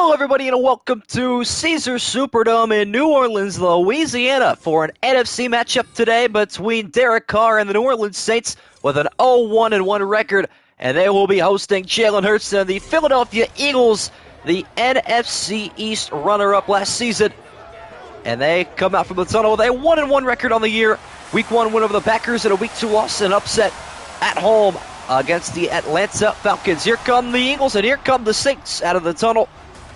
Hello, everybody, and welcome to Caesars Superdome in New Orleans, Louisiana, for an NFC matchup today between Derek Carr and the New Orleans Saints with an 0-1-1 record, and they will be hosting Jalen Hurts and the Philadelphia Eagles, the NFC East runner-up last season. And they come out from the tunnel with a 1-1 record on the year. Week 1 win over the Packers and a Week 2 loss and upset at home against the Atlanta Falcons. Here come the Eagles, and here come the Saints out of the tunnel,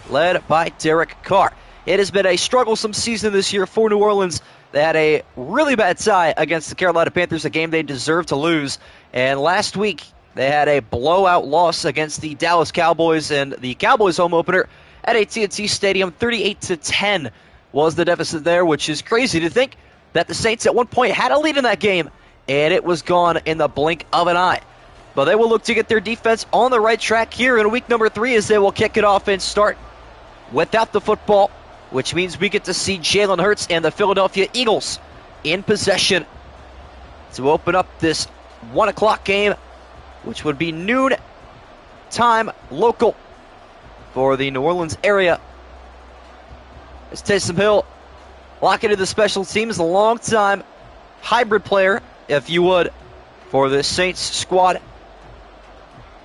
led by Derek Carr. It has been a strugglesome season this year for New Orleans. They had a really bad tie against the Carolina Panthers, a game they deserved to lose. And last week, they had a blowout loss against the Dallas Cowboys, and the Cowboys home opener at AT&T Stadium, 38-10 was the deficit there, which is crazy to think that the Saints at one point had a lead in that game, and it was gone in the blink of an eye. But they will look to get their defense on the right track here in week number 3 as they will kick it off and start without the football, which means we get to see Jalen Hurts and the Philadelphia Eagles in possession to open up this 1 o'clock game, which would be noon time local for the New Orleans area. As Taysom Hill locking into the special teams, a long-time hybrid player, if you would, for the Saints squad.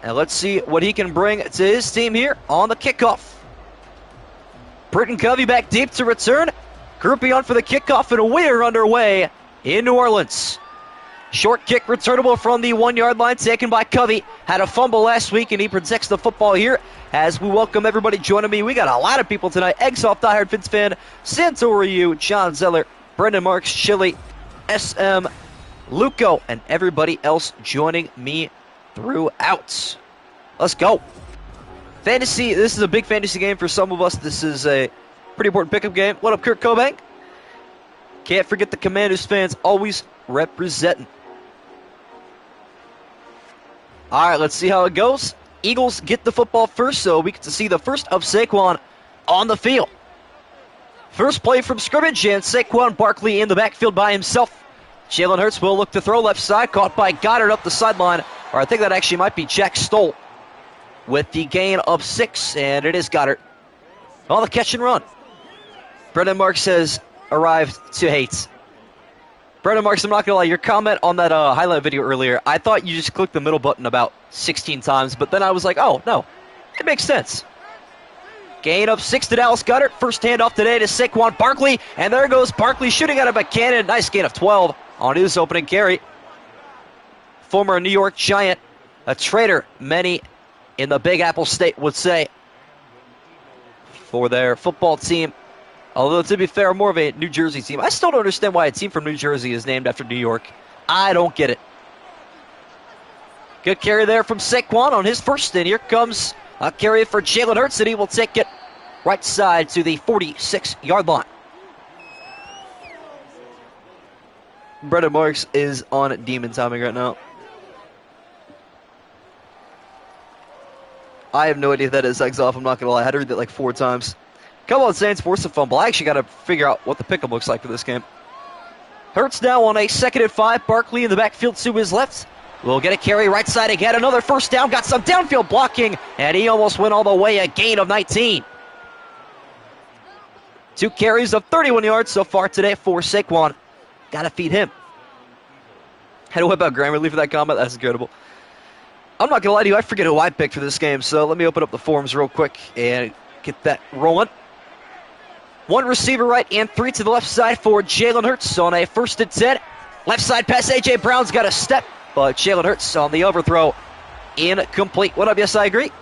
And let's see what he can bring to his team here on the kickoff. Britton Covey back deep to return. Groupie on for the kickoff, and we're underway in New Orleans. Short kick returnable from the 1-yard line, taken by Covey. Had a fumble last week, and he protects the football here as we welcome everybody joining me. We got a lot of people tonight. Eggs Off, diehard Fins fan, Santoriu, John Zeller, Brendan Marks, Chili, SM, Luco, and everybody else joining me throughout. Let's go. Fantasy, this is a big fantasy game for some of us. This is a pretty important pickup game. What up, Kurt Cobank? Can't forget the Commanders fans always representing. All right, let's see how it goes. Eagles get the football first, so we get to see the first of Saquon on the field. First play from scrimmage, and Saquon Barkley in the backfield by himself. Jalen Hurts will look to throw left side, caught by Goddard up the sideline. Or I think that actually might be Jack Stoll with the gain of 6, and it is Goddard. On the catch and run. Brendan Marks has arrived to hate. Brendan Marks, I'm not going to lie, your comment on that highlight video earlier, I thought you just clicked the middle button about 16 times, but then I was like, oh, no, it makes sense. Gain of 6 to Dallas Goedert. First handoff today to Saquon Barkley, and there goes Barkley shooting out of a cannon. Nice gain of 12 on his opening carry. Former New York Giant, a traitor, many in the Big Apple State would say, for their football team. Although, to be fair, more of a New Jersey team. I still don't understand why a team from New Jersey is named after New York. I don't get it. Good carry there from Saquon on his first, and here comes a carry for Jalen Hurts, and he will take it right side to the 46-yard line. Brendan Marks is on demon timing right now. I have no idea if that is Eggs Off. I'm not going to lie. I had to read that like 4 times. Come on, Saints, force a fumble. I actually got to figure out what the pickup looks like for this game. Hurts now on a 2nd and 5. Barkley in the backfield to his left. We'll get a carry right side again. Another first down. Got some downfield blocking, and he almost went all the way. A gain of 19. 2 carries of 31 yards so far today for Saquon. Got to feed him. Had to whip out Grammarly for that comment. That's incredible. I'm not going to lie to you. I forget who I picked for this game, so let me open up the forums real quick and get that rolling. 1 receiver right and 3 to the left side for Jalen Hurts on a 1st and 10. Left side pass, A.J. Brown's got a step, but Jalen Hurts on the overthrow, incomplete. What up? Yes, I agree.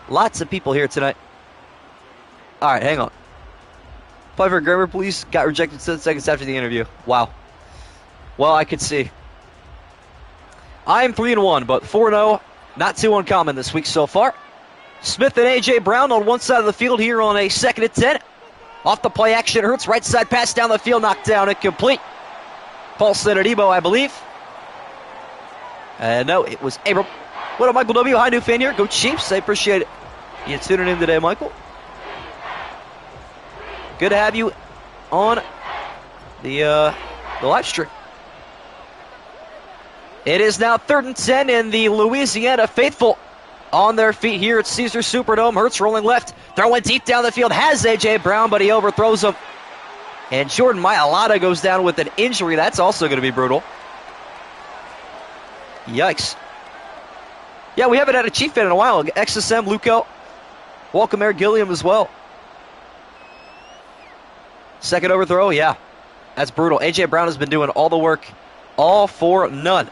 Lots of people here tonight. All right, hang on. Apply for grammar, please. Got rejected 10 seconds after the interview. Wow. Well, I could see. I am 3-1, but 4-0, not too uncommon this week so far. Smith and A.J. Brown on one side of the field here on a 2nd and 10. Off the play action, Hurts right side pass down the field, knocked down, incomplete. Paulson and Debo, I believe. No, it was Abram. What up, Michael W? Hi, new fan here. Go Chiefs. I appreciate it. You tuning in today, Michael. Good to have you on the live stream. It is now 3rd and 10, and the Louisiana faithful on their feet here at Caesar Superdome. Hurts rolling left, throwing deep down the field, has A.J. Brown, but he overthrows him. And Jordan Mailata goes down with an injury. That's also going to be brutal. Yikes. Yeah, we haven't had a Chief fan in a while. XSM, Luco, welcome Air Gilliam as well. Second overthrow, yeah. That's brutal. A.J. Brown has been doing all the work, all for none.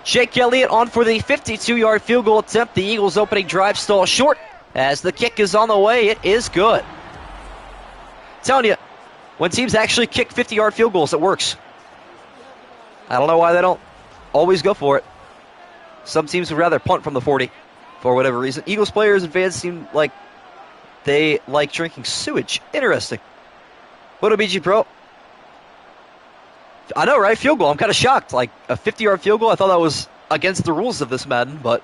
Jake Elliott on for the 52-yard field goal attempt. The Eagles' opening drive stall short as the kick is on the way. It is good. Telling you, when teams actually kick 50-yard field goals, it works. I don't know why they don't always go for it. Some teams would rather punt from the 40 for whatever reason. Eagles players and fans seem like they like drinking sewage. Interesting. What a BG Pro. I know, right? Field goal. I'm kind of shocked. Like a 50-yard field goal. I thought that was against the rules of this Madden, but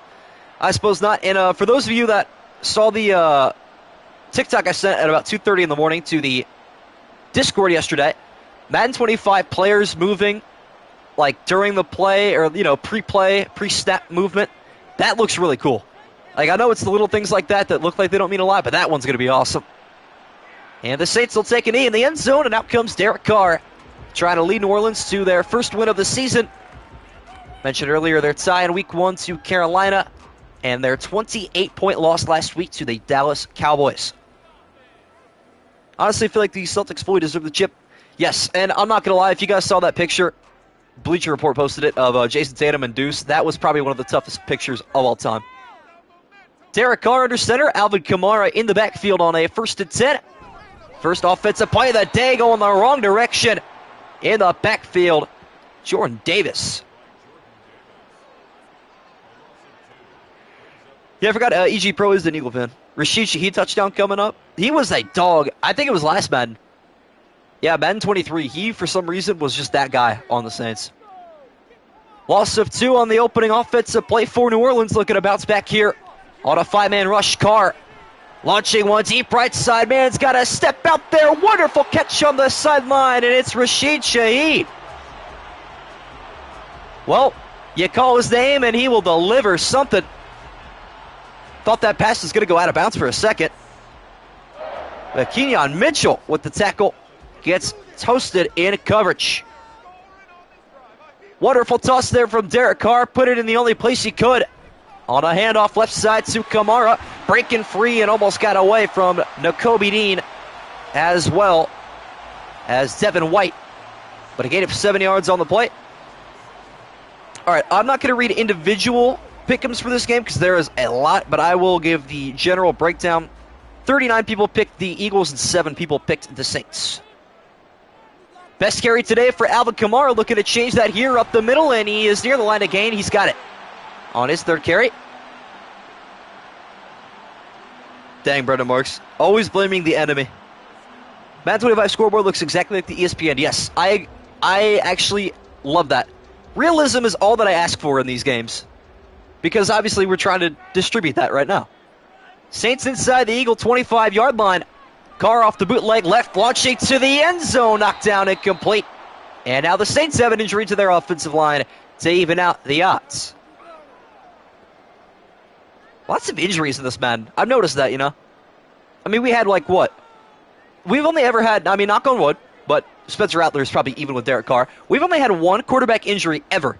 I suppose not. And for those of you that saw the TikTok I sent at about 2:30 in the morning to the Discord yesterday, Madden 25 players moving like during the play or, pre-play, pre-snap movement, that looks really cool. Like, I know it's the little things like that look like they don't mean a lot, but that one's going to be awesome. And the Saints will take a knee in the end zone, and out comes Derek Carr, trying to lead New Orleans to their first win of the season. Mentioned earlier, their tie in Week 1 to Carolina, and their 28-point loss last week to the Dallas Cowboys. Honestly, I feel like the Celtics fully deserve the chip. Yes, and I'm not going to lie, if you guys saw that picture, Bleacher Report posted it, of Jason Tatum and Deuce. That was probably one of the toughest pictures of all time. Derek Carr under center. Alvin Kamara in the backfield on a 1st and 10. First offensive play of the day going the wrong direction. In the backfield, Jordan Davis. Yeah, I forgot EG Pro is an Eagle fan. Rashid Shaheed touchdown coming up. He was a dog. I think it was last Madden. Yeah, Madden 23, he, for some reason, was just that guy on the Saints. Loss of 2 on the opening offensive play for New Orleans, looking to bounce back here on a 5-man rush. Carr launching one deep right side. Man's got to step out there. Wonderful catch on the sideline, and it's Rashid Shaheed. Well, you call his name, and he will deliver something. Thought that pass was going to go out of bounds for a second. But Kenyon Mitchell with the tackle. Gets toasted in coverage. Wonderful toss there from Derek Carr. Put it in the only place he could. On a handoff left side to Kamara. Breaking free and almost got away from Nakobe Dean as well as Devin White. But a gain of 7 yards on the play. All right, I'm not going to read individual pick'ems for this game because there is a lot, but I will give the general breakdown. 39 people picked the Eagles and 7 people picked the Saints. Best carry today for Alvin Kamara, looking to change that here up the middle, and he is near the line of gain. He's got it on his 3rd carry. Dang, Brendan Marks. Always blaming the enemy. Madden 25 scoreboard looks exactly like the ESPN. Yes, I actually love that. Realism is all that I ask for in these games, because obviously we're trying to distribute that right now. Saints inside the Eagle 25-yard line. Carr off the bootleg left, launching to the end zone, knocked down and complete. And now the Saints have an injury to their offensive line to even out the odds. Lots of injuries in this Madden. I've noticed that, I mean, we had what? We've only ever had, knock on wood, but Spencer Rattler is probably even with Derek Carr. We've only had 1 quarterback injury ever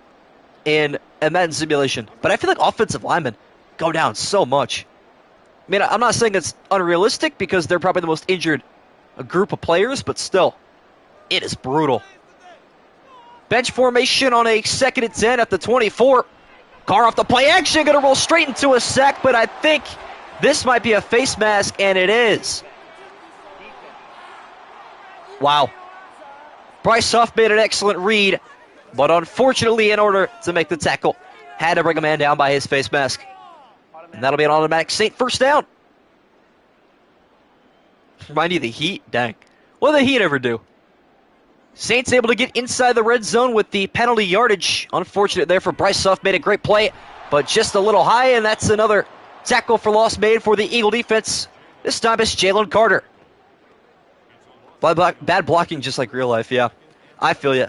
in a Madden simulation. But I feel like offensive linemen go down so much. I mean, I'm not saying it's unrealistic because they're probably the most injured group of players, but still, it is brutal. Bench formation on a 2nd and 10 at the 24. Carr off the play action, going to roll straight into a sack, but I think this might be a face mask, and it is. Wow. Bryce Huff made an excellent read, but unfortunately, in order to make the tackle, had to bring a man down by his face mask. And that'll be an automatic Saint 1st down. Remind you of the Heat? Dang. What did the Heat ever do? Saints able to get inside the red zone with the penalty yardage. Unfortunate there for Bryce Huff. Made a great play, but just a little high, and that's another tackle for loss made for the Eagle defense. This time it's Jalen Carter. Bad blocking just like real life, yeah. I feel ya.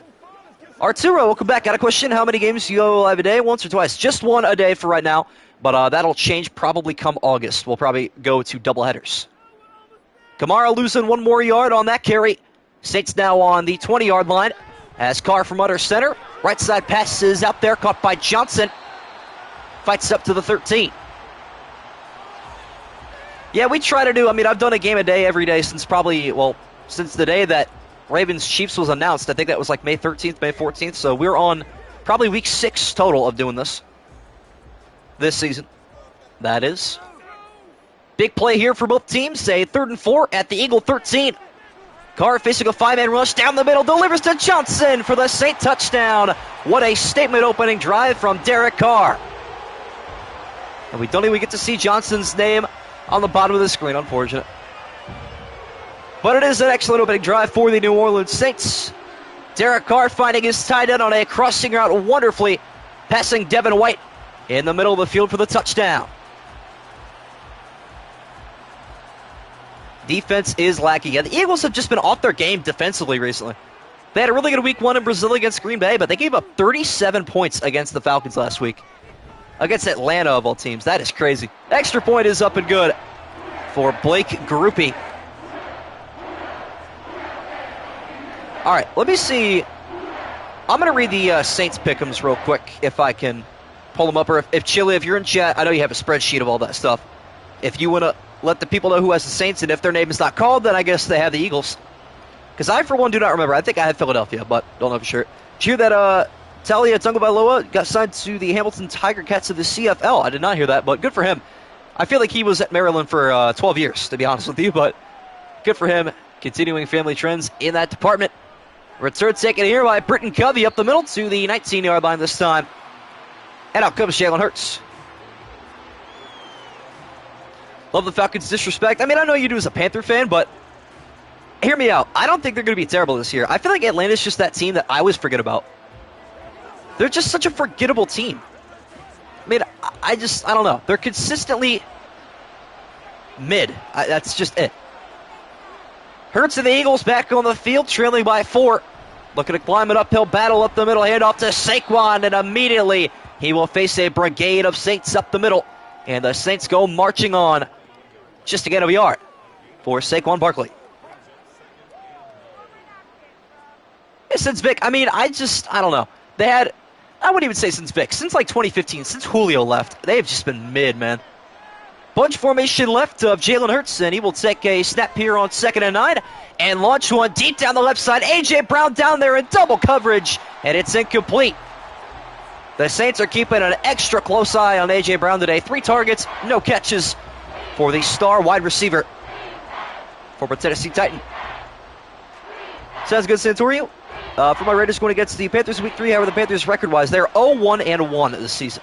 Arturo, welcome back. Got a question. How many games do you go live a day? Once or twice? Just 1 a day for right now. But that'll change probably come August. We'll probably go to doubleheaders. Kamara losing 1 more yard on that carry. Saints now on the 20-yard line. As Carr from under center. Right side pass is out there, caught by Johnson. Fights up to the 13. Yeah, we try to do, I've done a game a day every day since since the day that Ravens-Chiefs was announced. I think that was like May 13th, May 14th. So we're on probably week 6 total of doing this season. That is. Big play here for both teams. A 3rd and 4 at the Eagle 13. Carr facing a 5-man rush down the middle, delivers to Johnson for the Saint touchdown. What a statement opening drive from Derek Carr. And we don't even get to see Johnson's name on the bottom of the screen, unfortunate. But it is an excellent opening drive for the New Orleans Saints. Derek Carr finding his tight end on a crossing route wonderfully, passing Devin White in the middle of the field for the touchdown. Defense is lacking. Yeah, the Eagles have just been off their game defensively recently. They had a really good week 1 in Brazil against Green Bay, but they gave up 37 points against the Falcons last week. Against Atlanta, of all teams. That is crazy. Extra point is up and good for Blake Grupe. All right, let me see. I'm going to read the Saints pick'ems real quick if I can pull them up. Or if Chili, if you're in chat, I know you have a spreadsheet of all that stuff. If you want to let the people know who has the Saints, and if their name is not called, then I guess they have the Eagles. Because I, for one, do not remember. I think I had Philadelphia, but don't know for sure. Did you hear that Talia Tagovailoa got signed to the Hamilton Tiger Cats of the CFL? I did not hear that, but good for him. I feel like he was at Maryland for 12 years, to be honest with you, but good for him. Continuing family trends in that department. Return taken here by Britton Covey up the middle to the 19-yard line this time. And out comes Jalen Hurts. Love the Falcons' disrespect. I know you do as a Panther fan, but hear me out. I don't think they're going to be terrible this year. I feel like Atlanta's just that team that I always forget about. They're just such a forgettable team. I don't know. They're consistently mid. That's just it. Hurts and the Eagles back on the field, trailing by 4. Looking to climb an uphill battle up the middle. Handoff to Saquon, and immediately he will face a brigade of Saints up the middle. And the Saints go marching on just to get a yard for Saquon Barkley. Since Vic, I don't know. I wouldn't even say since Vic. Since like 2015, since Julio left, they have just been mid, man. Bunch formation left of Jalen Hurts, and he will take a snap here on 2nd and 9 and launch one deep down the left side. A.J. Brown down there in double coverage, and it's incomplete. The Saints are keeping an extra close eye on A.J. Brown today. 3 targets, no catches for the star wide receiver, former Tennessee Titan. Sounds good, Santorio. For my Raiders going against the Panthers week 3, however, the Panthers record-wise, they're 0-1-1 this season.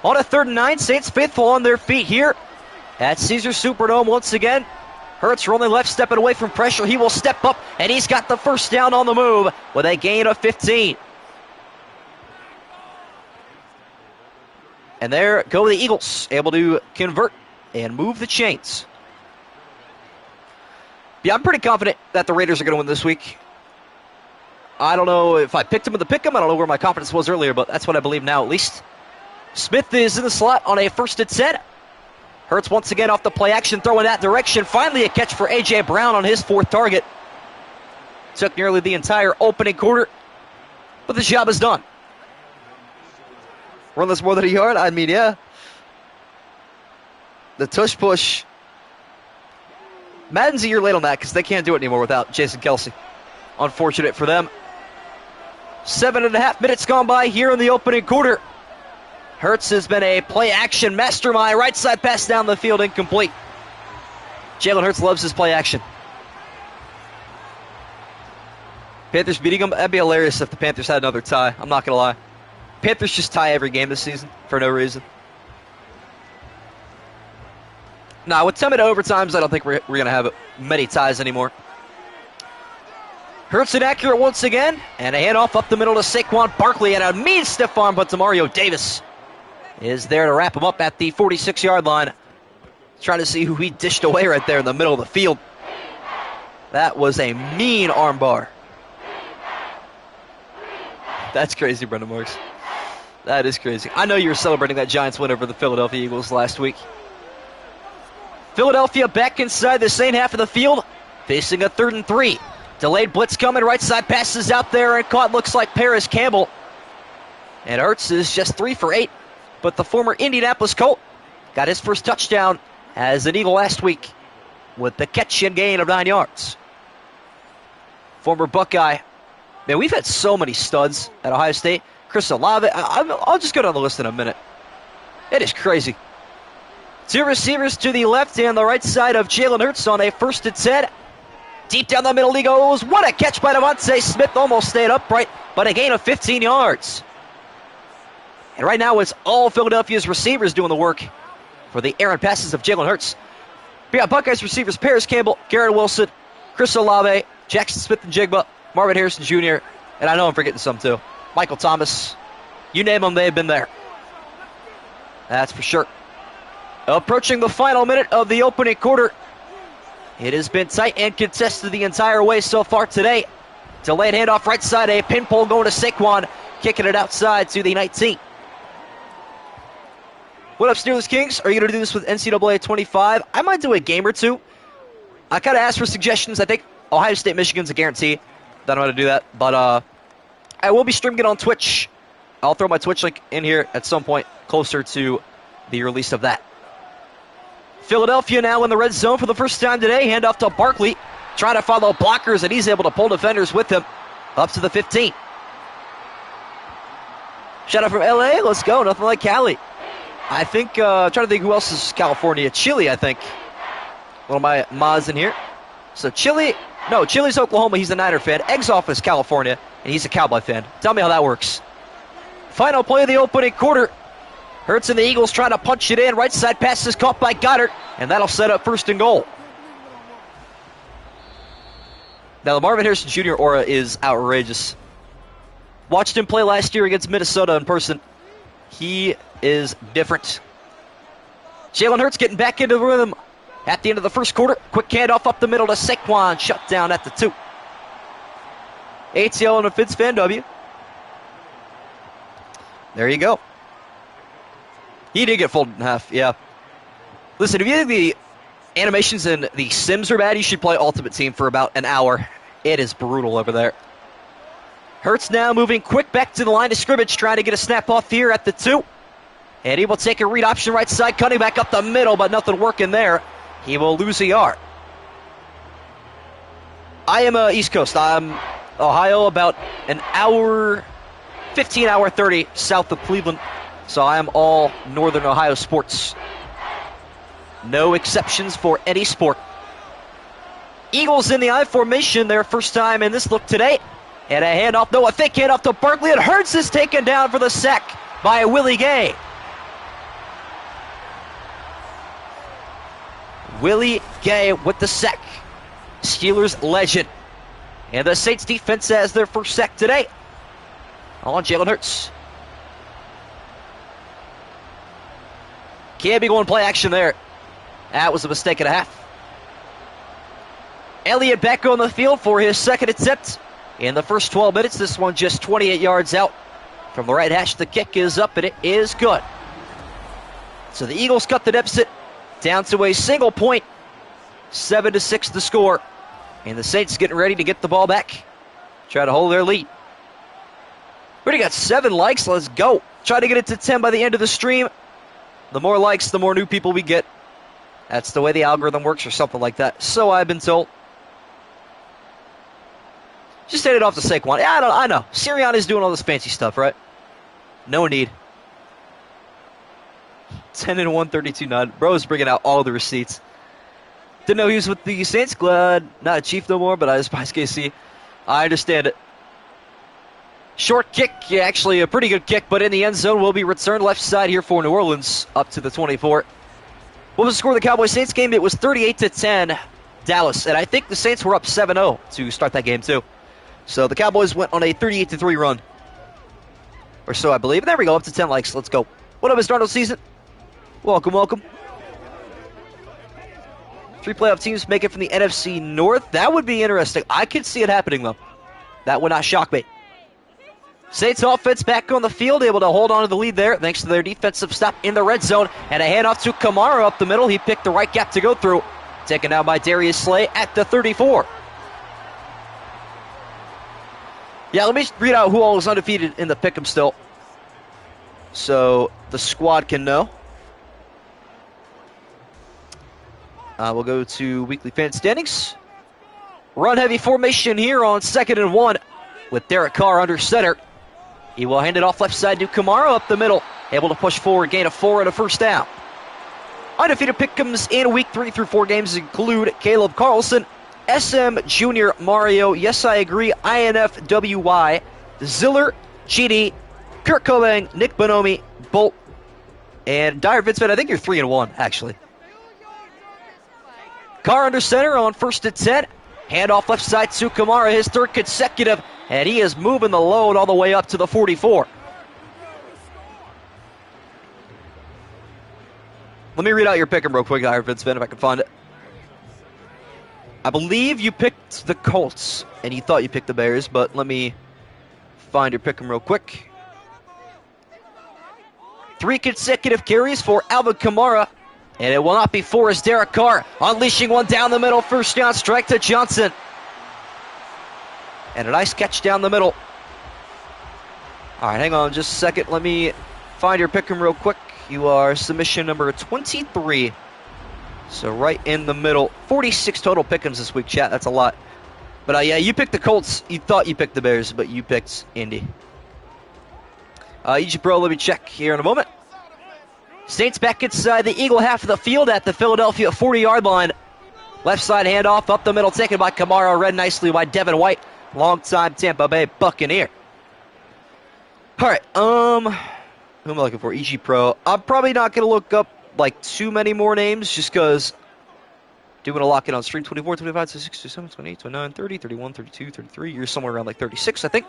On a 3rd and 9, Saints faithful on their feet here at Caesar Superdome once again. Hurts rolling left, stepping away from pressure. He will step up, and he's got the first down on the move with a gain of 15. And there go the Eagles, able to convert and move the chains. Yeah, I'm pretty confident that the Raiders are going to win this week. I don't know if I picked them in the pick 'em. I don't know where my confidence was earlier, but that's what I believe now at least. Smith is in the slot on a 1st and 10. Hurts once again off the play action, throw in that direction. Finally a catch for A.J. Brown on his 4th target. Took nearly the entire opening quarter, but the job is done. Run this more than a yard? Yeah. The tush push. Madden's a year late on that because they can't do it anymore without Jason Kelce. Unfortunate for them. 7.5 minutes gone by here in the opening quarter. Hurts has been a play-action mastermind. Right side pass down the field, incomplete. Jalen Hurts loves his play action. Panthers beating them. That'd be hilarious if the Panthers had another tie. I'm not going to lie. Panthers just tie every game this season for no reason. Nah, with 10 minute overtimes, I don't think we're going to have many ties anymore. Hurts inaccurate once again, and a handoff up the middle to Saquon Barkley, and a mean stiff arm, but Mario Davis is there to wrap him up at the 46-yard line. Trying to see who he dished away right there in the middle of the field. That was a mean arm bar. That's crazy, Brendan Marks. That is crazy. I know you were celebrating that Giants win over the Philadelphia Eagles last week. Philadelphia back inside the same half of the field, facing a 3rd and 3. Delayed blitz coming, right side passes out there, and caught looks like Paris Campbell. And Hurts is just 3 for 8, but the former Indianapolis Colt got his first touchdown as an Eagle last week with the catch and gain of 9 yards. Former Buckeye. Man, we've had so many studs at Ohio State. Chris Olave, I'll just go down the list in a minute. It is crazy. 2 receivers to the left and the right side of Jalen Hurts on a 1st and 10. Deep down the middle he goes. What a catch by Devontae Smith. Almost stayed upright, but a gain of 15 yards. And right now it's all Philadelphia's receivers doing the work for the errant passes of Jalen Hurts. We got Buckeyes receivers Paris Campbell, Garrett Wilson, Chris Olave, Jackson Smith-Njigba, Marvin Harrison Jr., and I know I'm forgetting some too. Michael Thomas. You name them, they've been there. That's for sure. Approaching the final minute of the opening quarter. It has been tight and contested the entire way so far today. Delayed handoff right side, a pinball going to Saquon, kicking it outside to the 19. What up, Steelers Kings? Are you going to do this with NCAA 25? I might do a game or two. I kind of asked for suggestions. I think Ohio State, Michigan's a guarantee. Don't know how to do that, but I will be streaming it on Twitch. I'll throw my Twitch link in here at some point closer to the release of that. Philadelphia now in the red zone for the first time today. Handoff to Barkley, trying to follow blockers, and he's able to pull defenders with him up to the 15. Shout out from LA. Let's go. Nothing like Cali. I think, I'm trying to think who else is California. Chile, I think. One of my mods in here. So Chile, no, Chile's Oklahoma. He's a Niner fan. Egzoff is California, and he's a Cowboy fan. Tell me how that works. Final play of the opening quarter. Hurts and the Eagles trying to punch it in. Right side pass is caught by Goddard, and that'll set up 1st and goal. Now, the Marvin Harrison Jr. aura is outrageous. Watched him play last year against Minnesota in person. He is different. Jalen Hurts getting back into the rhythm at the end of the first quarter. Quick handoff up the middle to Saquon. Shut down at the 2. ATL and a Fitz fan W. There you go. He did get folded in half, yeah. Listen, if you think the animations and the Sims are bad, you should play Ultimate Team for about an hour. It is brutal over there. Hurts now moving quick back to the line of scrimmage, trying to get a snap off here at the 2. And he will take a read option right side, cutting back up the middle, but nothing working there. He will lose a yard. I am East Coast. I'm Ohio, about an hour, 15 hour 30 south of Cleveland. So I am all Northern Ohio sports. No exceptions for any sport. Eagles in the I formation, their first time in this look today. And a handoff, no, a fake handoff to Barkley. And Hurts is taken down for the sack by Willie Gay. Willie Gay with the sack. Steelers legend. And the Saints defense has their first sack today on Jalen Hurts. Can't be going play action there. That was a mistake and a half. Elliott back on the field for his second attempt in the first 12 minutes. This one just 28 yards out from the right hash. The kick is up and it is good. So the Eagles cut the deficit down to a single point. 7-6 the score. And the Saints getting ready to get the ball back. Try to hold their lead. We already got 7 likes. Let's go. Try to get it to 10 by the end of the stream. The more likes, the more new people we get. That's the way the algorithm works or something like that. So I've been told. Just hand it off to Saquon. Yeah, I know. Sirianni's doing all this fancy stuff, right? No need. 10-1, 32-9. Bro's bringing out all the receipts. Didn't know he was with the Saints. Glad not a Chief no more, but I despise KC. I understand it. Short kick, yeah, actually a pretty good kick, but in the end zone will be returned left side here for New Orleans up to the 24. What was the score of the Cowboys-Saints game? It was 38-10 Dallas, and I think the Saints were up 7-0 to start that game too. So the Cowboys went on a 38-3 run. Or so I believe. There we go, up to 10 likes. Let's go. What up, Mr. Arnold Season? Welcome, welcome. 3 playoff teams make it from the NFC North. That would be interesting. I could see it happening, though. That would not shock me. Saints offense back on the field, able to hold on to the lead there thanks to their defensive stop in the red zone. And a handoff to Kamara up the middle. He picked the right gap to go through. Taken down by Darius Slay at the 34. Yeah, let me read out who all is undefeated in the pick'em still, so the squad can know. We'll go to weekly fan standings. Run-heavy formation here on 2nd and 1 with Derek Carr under center. He will hand it off left side to Kamara up the middle, able to push forward, gain of 4 and a first down. Undefeated pick'ems in week 3 through 4 games include Caleb Carlson, SM Junior Mario, Yes I Agree, INFWY, Ziller, GD, Kurt Cobain, Nick Bonomi, Bolt, and Dyer Vincent. I think you're 3 and 1 actually. Carr under center on 1st and 10. Handoff left side to Kamara, his 3rd consecutive, and he is moving the load all the way up to the 44. Let me read out your pick'em real quick, Dyer Vincent, if I can find it. I believe you picked the Colts, and you thought you picked the Bears, but let me find your pick'em real quick. 3 consecutive carries for Alvin Kamara, and it will not be 4 as Derek Carr unleashing one down the middle. First down strike to Johnson. And a nice catch down the middle. All right, hang on just a second. Let me find your pick'em real quick. You are submission number 23. So right in the middle. 46 total pick'ems this week, chat. That's a lot. But yeah, you picked the Colts. You thought you picked the Bears, but you picked Indy. EG Pro, let me check here in a moment. Saints back inside the Eagle half of the field at the Philadelphia 40-yard line. Left side handoff up the middle, taken by Kamara, read nicely by Devin White, longtime Tampa Bay Buccaneer. All right, who am I looking for? EG Pro. I'm probably not going to look up like too many more names just because doing a lock-in on stream. 24, 25, 26, 27, 28, 29, 30, 31, 32, 33. You're somewhere around like 36, I think.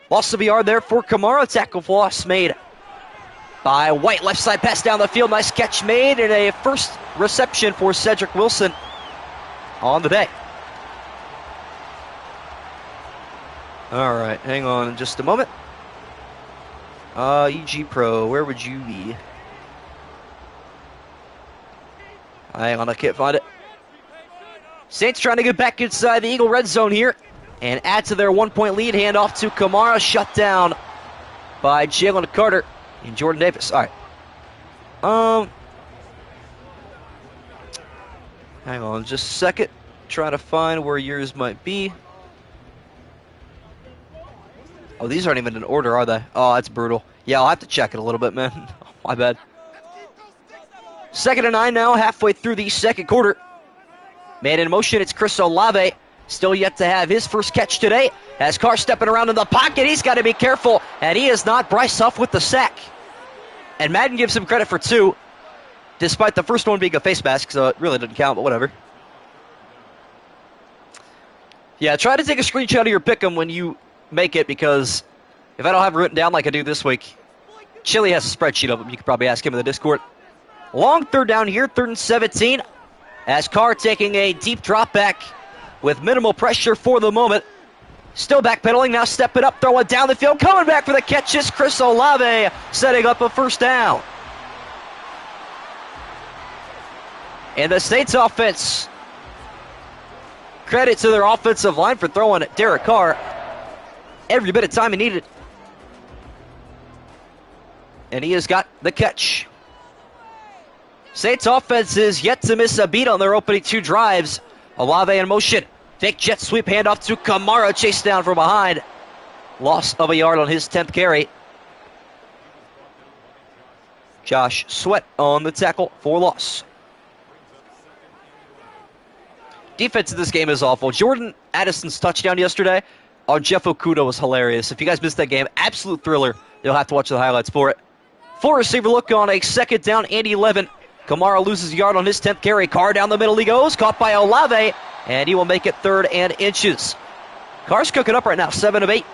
Loss of a yard there for Kamara. Tackle for loss made by White. Left side pass down the field. Nice catch made, and a first reception for Cedric Wilson on the day. All right, hang on just a moment. EG Pro, where would you be? Hang on, I can't find it. Saints trying to get back inside the Eagle red zone here and add to their 1-point lead. Hand off to Kamara, shut down by Jalen Carter and Jordan Davis. All right. Hang on just a second. Try to find where yours might be. Oh, these aren't even in order, are they? Oh, that's brutal. Yeah, I'll have to check it a little bit, man. My bad. 2nd and 9 now, halfway through the second quarter. Man in motion, it's Chris Olave. Still yet to have his first catch today. As Carr stepping around in the pocket, he's got to be careful. And he is not. Bryce Huff with the sack. And Madden gives him credit for 2, despite the first one being a face mask, so it really didn't count, but whatever. Yeah, try to take a screenshot of your pick'em when you make it, because if I don't have it written down like I do this week, Chili has a spreadsheet of them. You could probably ask him in the Discord. Long 3rd down here, 3rd and 17. As Carr taking a deep drop back with minimal pressure for the moment. Still backpedaling, now stepping up, throwing down the field. Coming back for the catches, Chris Olave setting up a first down. And the Saints offense, credit to their offensive line for throwing Derek Carr every bit of time he needed. And he has got the catch. Saints offense is yet to miss a beat on their opening 2 drives. Olave in motion. Fake jet sweep handoff to Kamara. Chased down from behind. Loss of a yard on his 10th carry. Josh Sweat on the tackle for loss. Defense in this game is awful. Jordan Addison's touchdown yesterday on Jeff Okudah was hilarious. If you guys missed that game, absolute thriller. You'll have to watch the highlights for it. 4 receiver look on a 2nd down and 11. Kamara loses a yard on his 10th carry. Carr down the middle he goes. Caught by Olave. And he will make it 3rd and inches. Carr's cooking up right now. 7 of 8.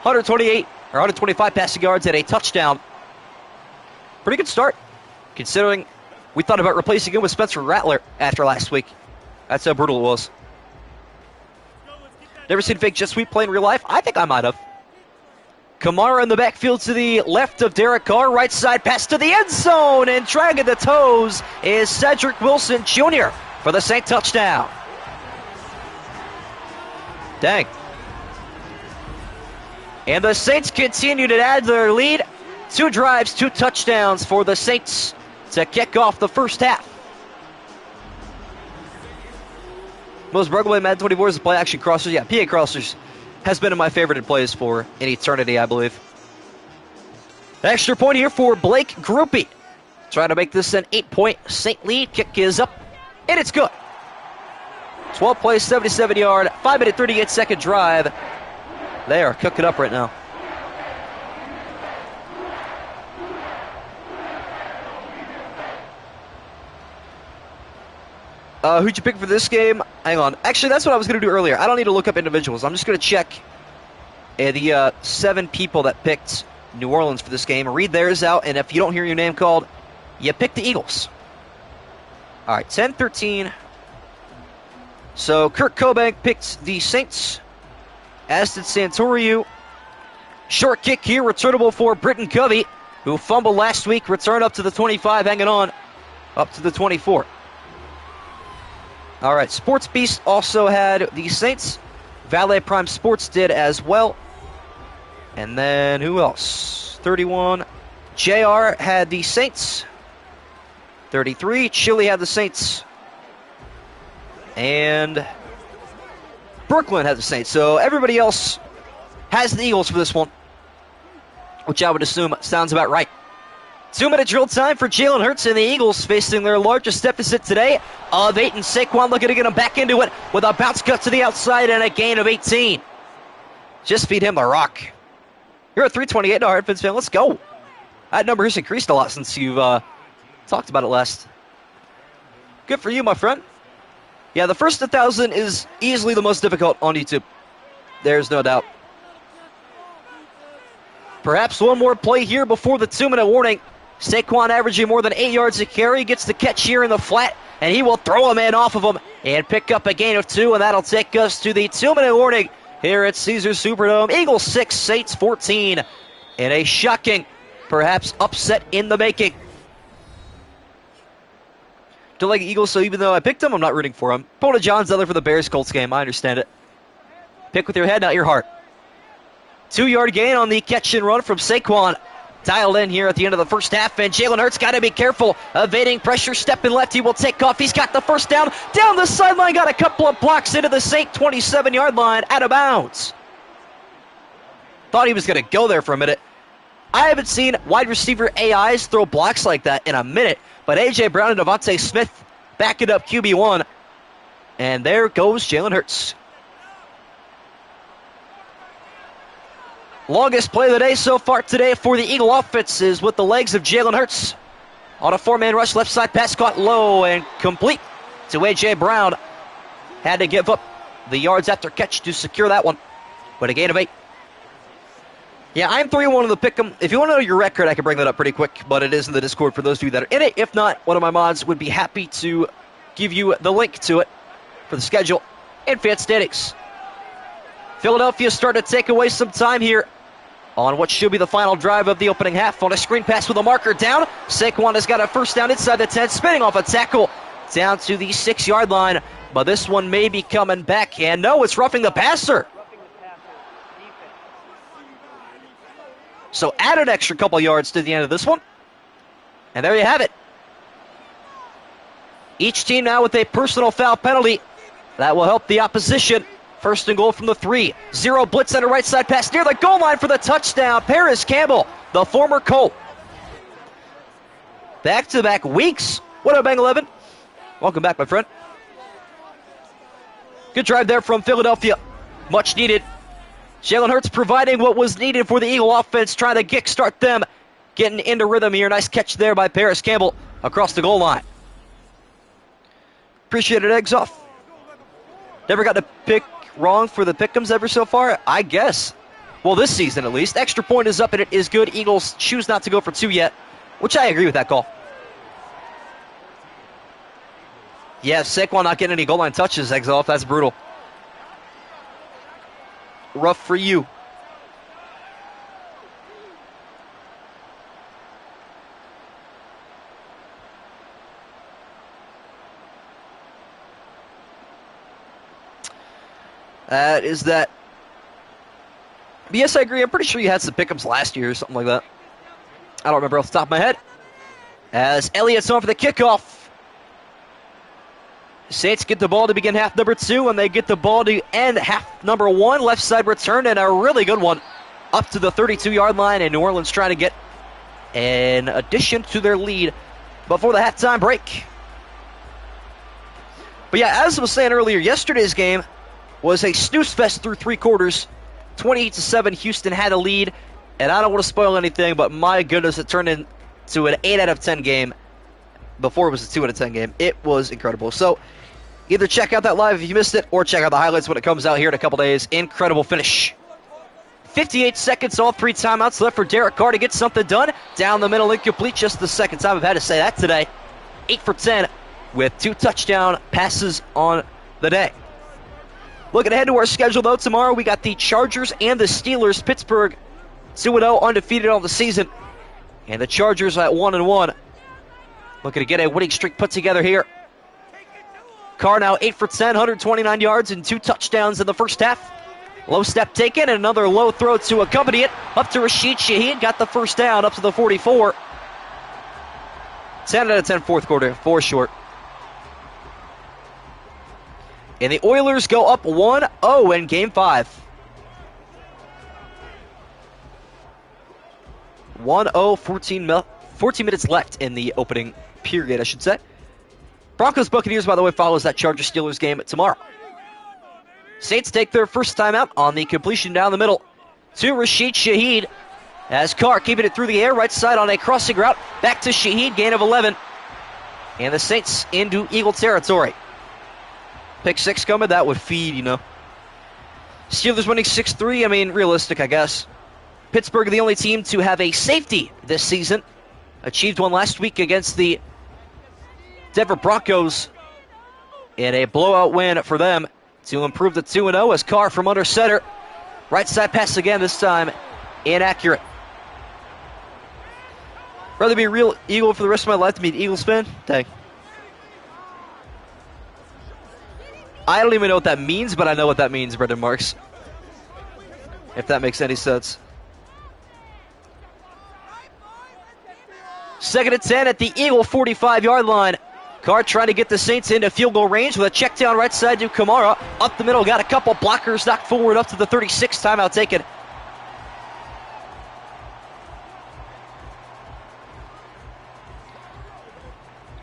125 passing yards and a touchdown. Pretty good start, considering we thought about replacing him with Spencer Rattler after last week. That's how brutal it was. Never seen fake jet sweep play in real life? I think I might have. Kamara in the backfield to the left of Derek Carr. Right side pass to the end zone. And dragging the toes is Cedric Wilson Jr. for the Saint touchdown. Dang. And the Saints continue to add their lead. 2 drives, 2 touchdowns for the Saints to kick off the first half. Most breakaway Madden 24 is the play action crossers. Yeah, PA crossers has been in my favorite plays for an eternity, I believe. Extra point here for Blake Groupie. Trying to make this an 8-point Saint lead. Kick is up, and it's good. 12 plays, 77-yard, 5-minute, 38-second drive. They are cooking up right now. Who'd you pick for this game? Hang on. Actually, that's what I was going to do earlier. I don't need to look up individuals. I'm just going to check the 7 people that picked New Orleans for this game. Read theirs out, and if you don't hear your name called, you pick the Eagles. All right, 10-13. So Kurt Cobank picked the Saints, as did Santoriu. Short kick here, returnable for Britton Covey, who fumbled last week. Return up to the 25, hanging on up to the 24. All right, Sports Beast also had the Saints. Valet Prime Sports did as well. And then who else? 31. JR had the Saints. 33. Chili had the Saints. And Brooklyn had the Saints. So everybody else has the Eagles for this one, which I would assume sounds about right. 2-minute drill time for Jalen Hurts and the Eagles, facing their largest deficit today of 8. And Saquon looking to get him back into it with a bounce cut to the outside and a gain of 18. Just feed him the rock. You're at 328 now, Headfins fan. Let's go. That number has increased a lot since you've talked about it last. Good for you, my friend. Yeah, the first 1,000 is easily the most difficult on YouTube. There's no doubt. Perhaps one more play here before the 2-minute warning. Saquon averaging more than 8 yards a carry, gets the catch here in the flat, and he will throw a man off of him and pick up a gain of 2, and that'll take us to the 2-minute warning here at Caesars Superdome. Eagles 6, Saints 14, in a shocking, perhaps upset in the making. Don't like the Eagles, so even though I picked them, I'm not rooting for them. Pulling John Zeller for the Bears-Colts game, I understand it. Pick with your head, not your heart. 2-yard gain on the catch and run from Saquon. Dialed in here at the end of the first half, and Jalen Hurts got to be careful. Evading pressure, stepping left, he will take off. He's got the first down. Down the sideline, got a couple of blocks into the Saint 27-yard line, out of bounds. Thought he was going to go there for a minute. I haven't seen wide receiver AIs throw blocks like that in a minute, but A.J. Brown and Devontae Smith backing up QB1. And there goes Jalen Hurts. Longest play of the day so far today for the Eagle offense is with the legs of Jalen Hurts. On a 4-man rush, left side pass caught low and complete to A.J. Brown. Had to give up the yards after catch to secure that one, but a gain of 8. Yeah, I'm 3-1 in the pick'em. If you want to know your record, I can bring that up pretty quick, but it is in the Discord for those of you that are in it. If not, one of my mods would be happy to give you the link to it for the schedule and fan standings. Philadelphia starting to take away some time here on what should be the final drive of the opening half. On a screen pass with a marker down, Saquon has got a first down inside the 10, spinning off a tackle down to the 6-yard line, but this one may be coming back, and no, it's roughing the passer. So add an extra couple yards to the end of this one, and there you have it. Each team now with a personal foul penalty. That will help the opposition. First and goal from the 3. 0 blitz on the right side pass near the goal line for the touchdown. Paris Campbell, the former Colt. Back-to-back weeks. What up, Bang 11? Welcome back, my friend. Good drive there from Philadelphia. Much needed. Jalen Hurts providing what was needed for the Eagle offense, trying to kickstart them. Getting into rhythm here. Nice catch there by Paris Campbell across the goal line. Appreciate it, Eggs Off. Never got to pick wrong for the pick'ems ever so far, I guess. Well, this season at least. Extra point is up and it is good. Eagles choose not to go for 2 yet, which I agree with that call. Yeah, Saquon not getting any goal line touches, Eggs Off. That's brutal. Rough for you. Is that... Yes, I agree. I'm pretty sure you had some pickups last year or something like that. I don't remember off the top of my head. As Elliott's on for the kickoff. Saints get the ball to begin half number 2, and they get the ball to end half number 1. Left side return, and a really good one up to the 32-yard line, and New Orleans trying to get an addition to their lead before the halftime break. But yeah, as I was saying earlier, yesterday's game was a snooze fest through 3 quarters. 28-7, Houston had a lead, and I don't want to spoil anything, but my goodness, it turned into an 8 out of 10 game before it was a 2 out of 10 game. It was incredible. So either check out that live if you missed it, or check out the highlights when it comes out here in a couple days. Incredible finish. 58 seconds, all 3 timeouts left for Derek Carr to get something done. Down the middle, incomplete. Just the second time I've had to say that today. 8 for 10 with 2 touchdown passes on the day. Looking ahead to our schedule, though, tomorrow we got the Chargers and the Steelers. Pittsburgh 2-0, undefeated on the season. And the Chargers at 1-1. Looking to get a winning streak put together here. Carr now 8 for 10, 129 yards and 2 touchdowns in the first half. Low step taken and another low throw to accompany it. Up to Rashid Shaheed, got the first down up to the 44. 10 out of 10 fourth quarter, 4 short. And the Oilers go up 1-0 in Game 5. 1-0, 14 minutes left in the opening period, I should say. Broncos Buccaneers, by the way, follows that Chargers-Steelers game tomorrow. Saints take their first time out on the completion down the middle to Rashid Shaheed. As Carr keeping it through the air, right side on a crossing route. Back to Shaheed, gain of 11. And the Saints into Eagle territory. Pick 6 coming, that would feed, you know. Steelers winning 6-3, I mean, realistic, I guess. Pittsburgh, the only team to have a safety this season. Achieved one last week against the Denver Broncos in a blowout win for them to improve the 2-0 as Carr from under center. Right side pass again, this time inaccurate. Rather be a real Eagle for the rest of my life than be an Eagles fan? Dang. I don't even know what that means, but I know what that means, Brendan Marks. If that makes any sense. 2nd and 10 at the Eagle 45-yard line. Carr trying to get the Saints into field goal range with a check down right side to Kamara. Up the middle, got a couple blockers, knocked forward up to the 36, timeout taken.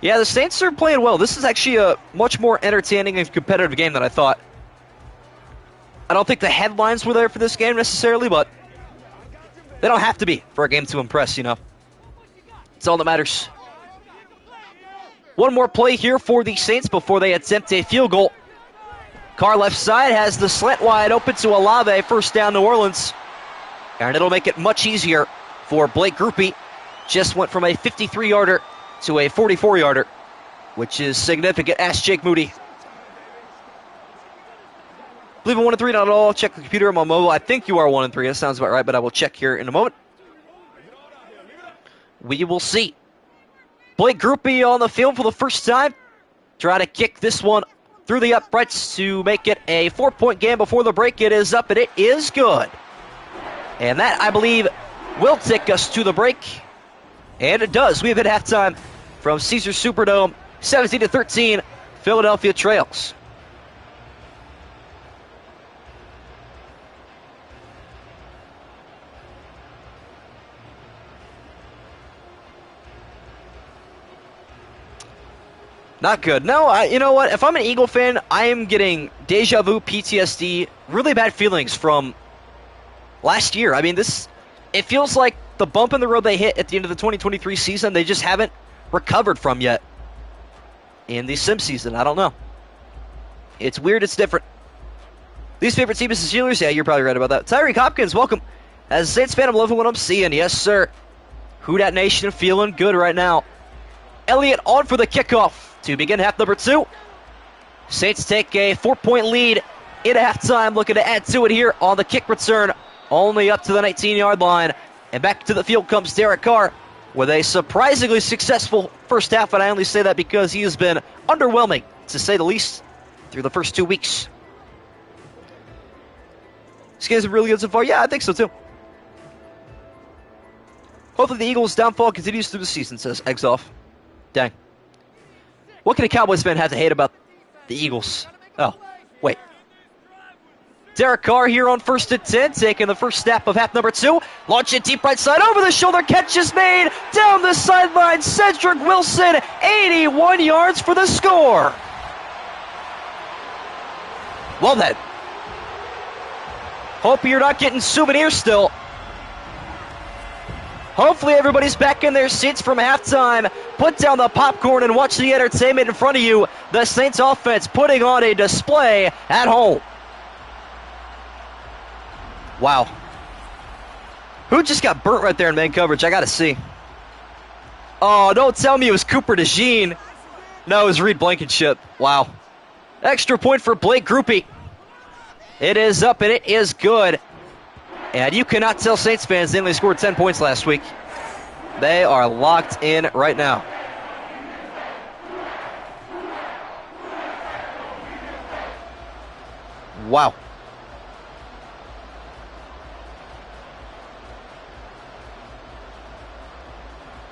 Yeah, the Saints are playing well. This is actually a much more entertaining and competitive game than I thought. I don't think the headlines were there for this game necessarily, but they don't have to be for a game to impress, you know. It's all that matters. One more play here for the Saints before they attempt a field goal. Carr left side has the slant wide open to Olave. First down, New Orleans. And it'll make it much easier for Blake Grupe. Just went from a 53-yarder to a 44-yarder, which is significant. Ask Jake Moody. I believe I'm 1-3, not at all. Check the computer on my mobile. I think you are 1-3. That sounds about right, but I will check here in a moment. We will see. Blake Grupe on the field for the first time. Try to kick this one through the uprights to make it a 4-point game before the break. It is up, and it is good. And that, I believe, will take us to the break. And it does. We have hit halftime from Caesars Superdome. 17-13, Philadelphia Trails. Not good. No, you know what? If I'm an Eagle fan, I am getting deja vu, PTSD, really bad feelings from last year. I mean, it feels like the bump in the road they hit at the end of the 2023 season, they just haven't recovered from yet in the sim season. I don't know. It's weird. It's different. Least favorite team is the Steelers? Yeah, you're probably right about that. Tyreek Hopkins, welcome. As a Saints fan, I'm loving what I'm seeing. Yes, sir. Who Dat Nation feeling good right now. Elliott on for the kickoff to begin half number 2. Saints take a 4-point lead in halftime, looking to add to it here on the kick return, only up to the 19-yard line. And back to the field comes Derek Carr with a surprisingly successful first half, and I only say that because he has been underwhelming, to say the least, through the first 2 weeks. This game's been really good so far. Yeah, I think so too. Hopefully the Eagles' downfall continues through the season, says Exoff. Dang. What can a Cowboys fan have to hate about the Eagles? Oh, wait. Derek Carr here on 1st and 10, taking the first snap of half number 2. Launch it deep right side, over the shoulder, catch is made, down the sideline, Cedric Wilson, 81 yards for the score. Love that. Hope you're not getting souvenirs still. Hopefully everybody's back in their seats from halftime. Put down the popcorn and watch the entertainment in front of you. The Saints offense putting on a display at home. Wow. Who just got burnt right there in man coverage? I got to see. Oh, don't tell me it was Cooper DeJean. No, it was Reed Blankenship. Wow. Extra point for Blake Groupie. It is up and it is good. And you cannot tell Saints fans they only scored 10 points last week. They are locked in right now. Wow.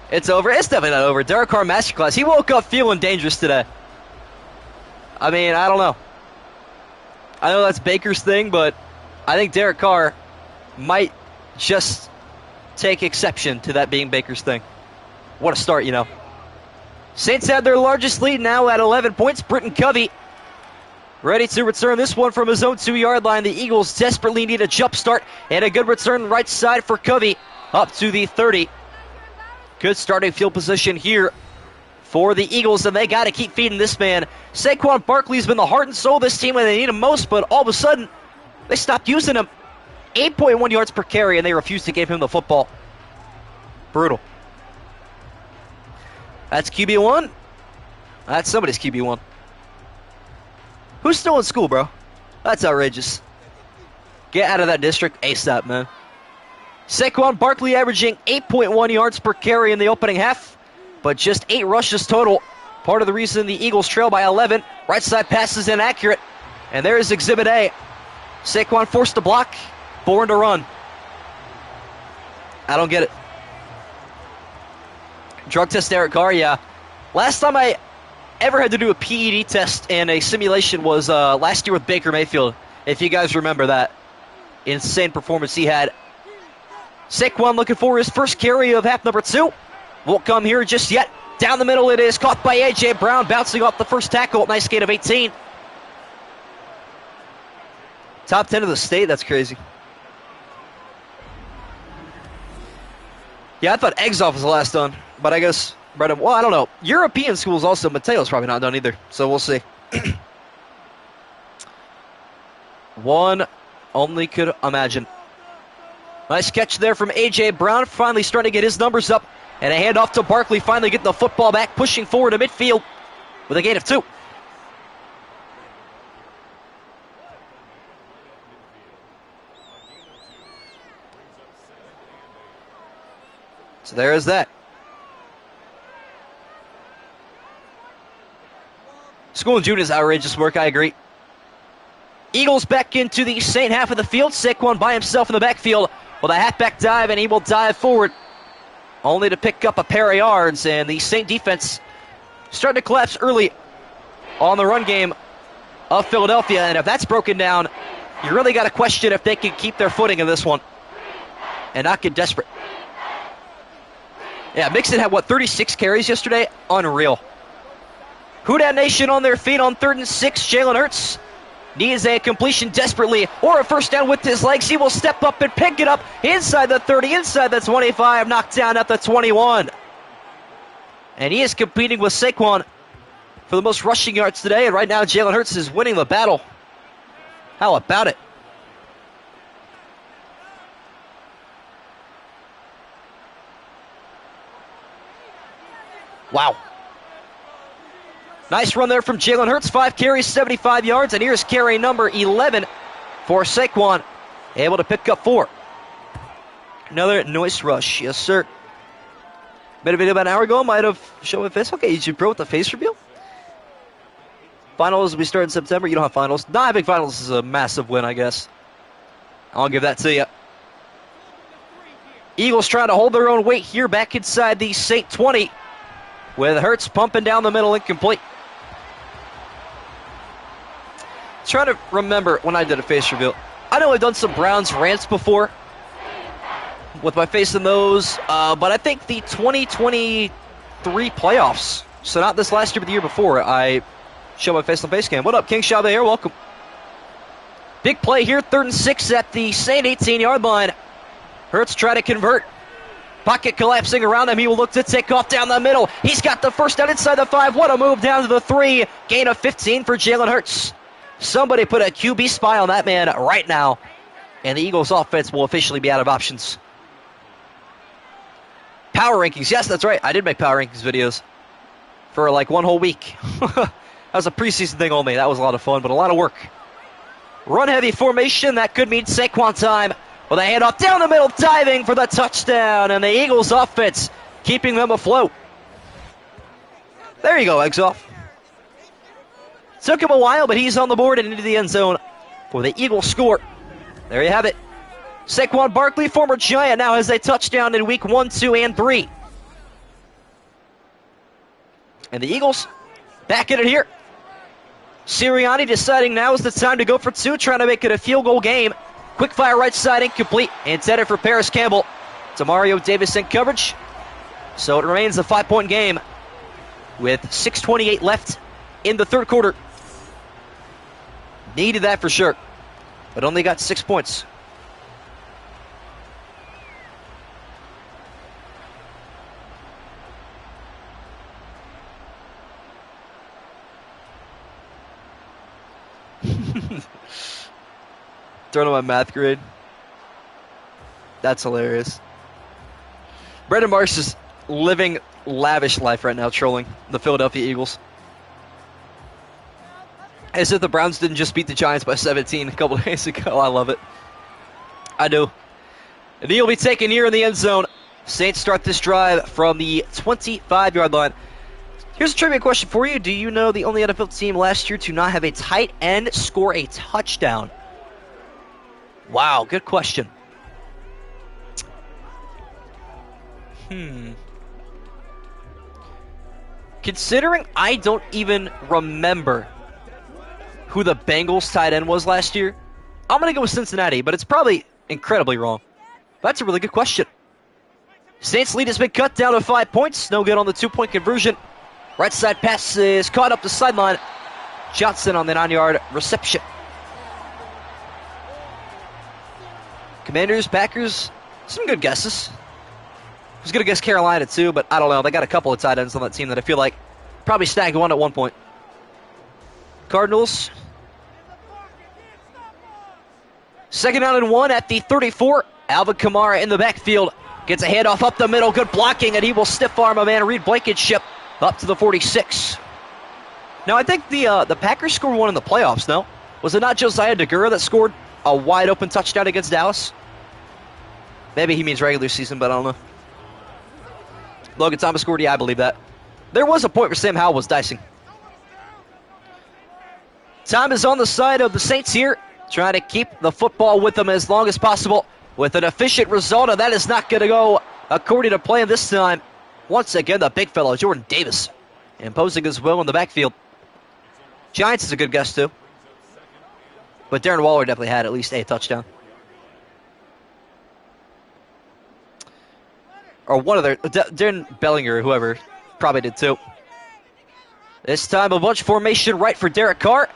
It's over. It's definitely not over. Derek Carr masterclass. He woke up feeling dangerous today. I mean, I don't know. I know that's Baker's thing, but I think Derek Carr might just take exception to that being Baker's thing. What a start, you know. Saints have their largest lead now at 11 points. Britton Covey ready to return this one from his own 2-yard line. The Eagles desperately need a jump start and a good return right side for Covey up to the 30. Good starting field position here for the Eagles, and they got to keep feeding this man. Saquon Barkley's been the heart and soul of this team when they need him most, but all of a sudden, they stopped using him. 8.1 yards per carry, and they refused to give him the football. Brutal. That's QB1. That's somebody's QB1. Who's still in school, bro? That's outrageous. Get out of that district ASAP, man. Saquon Barkley averaging 8.1 yards per carry in the opening half, but just 8 rushes total. Part of the reason the Eagles trail by 11. Right side pass is inaccurate. And there is Exhibit A. Saquon forced to block, born to run. I don't get it. Drug test Derek Carr, yeah. Last time I ever had to do a PED test and a simulation was last year with Baker Mayfield, if you guys remember that insane performance he had. Saquon looking for his first carry of half number 2. Won't come here just yet. Down the middle it is, caught by A.J. Brown, bouncing off the first tackle. Nice gain of 18. Top 10 of the state, that's crazy. Yeah, I thought Exoff was the last done, but I guess, well, I don't know. European schools also, Mateo's probably not done either, so we'll see. One only could imagine. Nice catch there from A.J. Brown, finally starting to get his numbers up. And a handoff to Barkley, finally getting the football back, pushing forward to midfield with a gain of 2. So there is that. School in June is outrageous work, I agree. Eagles back into the Saint half of the field. Saquon by himself in the backfield with a halfback dive, and he will dive forward, only to pick up a pair of yards. And the Saint defense starting to collapse early on the run game of Philadelphia. And if that's broken down, you really got to question if they can keep their footing in this one and not get desperate. Yeah, Mixon had, 36 carries yesterday? Unreal. Who Dat Nation on their feet on 3rd and 6. Jalen Hurts needs a completion desperately, or a first down with his legs. He will step up and pick it up inside the 30, inside the 25, knocked down at the 21. And he is competing with Saquon for the most rushing yards today, and right now Jalen Hurts is winning the battle. How about it? Wow. Nice run there from Jalen Hurts. 5 carries, 75 yards. And here's carry number 11 for Saquon. Able to pick up 4. Another nice rush. Yes, sir. Made a video about an hour ago. Might have shown a face. Okay, you pro with the face reveal. Finals will be starting in September. You don't have finals. Not having finals is a massive win, I guess. I'll give that to you. Eagles trying to hold their own weight here back inside the Saint 20 with Hurts pumping down the middle, incomplete. Trying to remember when I did a face reveal. I know I've done some Browns rants before with my face in those, but I think the 2023 playoffs, so not this last year but the year before, I showed my face on face cam. What up, King Shabe here? Welcome. Big play here, 3rd and 6 at the Saint 18-yard line. Hurts try to convert. Pocket collapsing around him. He will look to take off down the middle. He's got the first down inside the 5. What a move down to the 3. Gain of 15 for Jalen Hurts. Somebody put a QB spy on that man right now, and the Eagles offense will officially be out of options. Power rankings. Yes, that's right. I did make power rankings videos for like one whole week. That was a preseason thing only. That was a lot of fun, but a lot of work. Run-heavy formation. That could mean Saquon time. With a handoff down the middle, diving for the touchdown, and the Eagles offense keeping them afloat. There you go, Exoff. Took him a while, but he's on the board and into the end zone for the Eagles score. There you have it. Saquon Barkley, former Giant, now has a touchdown in week 1, 2, and 3. And the Eagles back in it here. Sirianni deciding now is the time to go for 2, trying to make it a field goal game. Quick fire right side, incomplete. Intended for Paris Campbell. To Mario Davis in coverage. So it remains a 5-point game with 6:28 left in the third quarter. Needed that for sure, but only got 6 points. Throwing on my math grade. That's hilarious. Brendan Marsh is living lavish life right now, trolling the Philadelphia Eagles. As if the Browns didn't just beat the Giants by 17 a couple days ago. I love it. I do. And he'll be taken here in the end zone. Saints start this drive from the 25-yard line. Here's a trivia question for you. Do you know the only NFL team last year to not have a tight end score a touchdown? Wow, good question. Considering I don't even remember who the Bengals tight end was last year, I'm going to go with Cincinnati, but it's probably incredibly wrong. That's a really good question. Saints lead has been cut down to 5 points. No good on the 2-point conversion. Right side pass is caught up the sideline. Johnson on the 9-yard reception. Commanders, Packers, some good guesses. I was going to guess Carolina too, but I don't know. They got a couple of tight ends on that team that I feel like probably snagged one at one point. Cardinals. 2nd down and 1 at the 34. Alvin Kamara in the backfield. Gets a handoff up the middle. Good blocking, and he will stiff arm a man. Reed Blankenship up to the 46. Now, I think the Packers scored one in the playoffs, no? Was it not Josiah Deguara that scored a wide-open touchdown against Dallas? Maybe he means regular season, but I don't know. Logan Thomas scored, yeah, I believe that. There was a point where Sam Howell was dicing. Time is on the side of the Saints here, trying to keep the football with them as long as possible with an efficient result, and that is not going to go according to plan this time. Once again, the big fellow, Jordan Davis, imposing his will in the backfield. Giants is a good guess, too. But Darren Waller definitely had at least a touchdown. Or one of their, Darren Bellinger or whoever, probably did too. This time a bunch formation right for Derek Carr.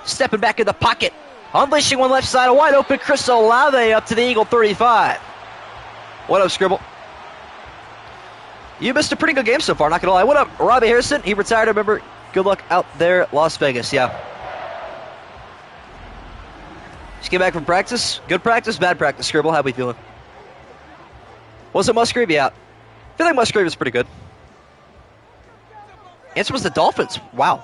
Stepping back in the pocket. Unleashing one left side, a wide open Chris Olave up to the Eagle 35. What up, Scribble? You missed a pretty good game so far, not gonna lie. What up, Robbie Harrison? He retired, remember. Good luck out there, Las Vegas, yeah. Just came back from practice. Good practice, bad practice, Scribble. How we feeling? Was it Musgrave? Yeah. I feel like Musgrave is pretty good. Answer was the Dolphins. Wow.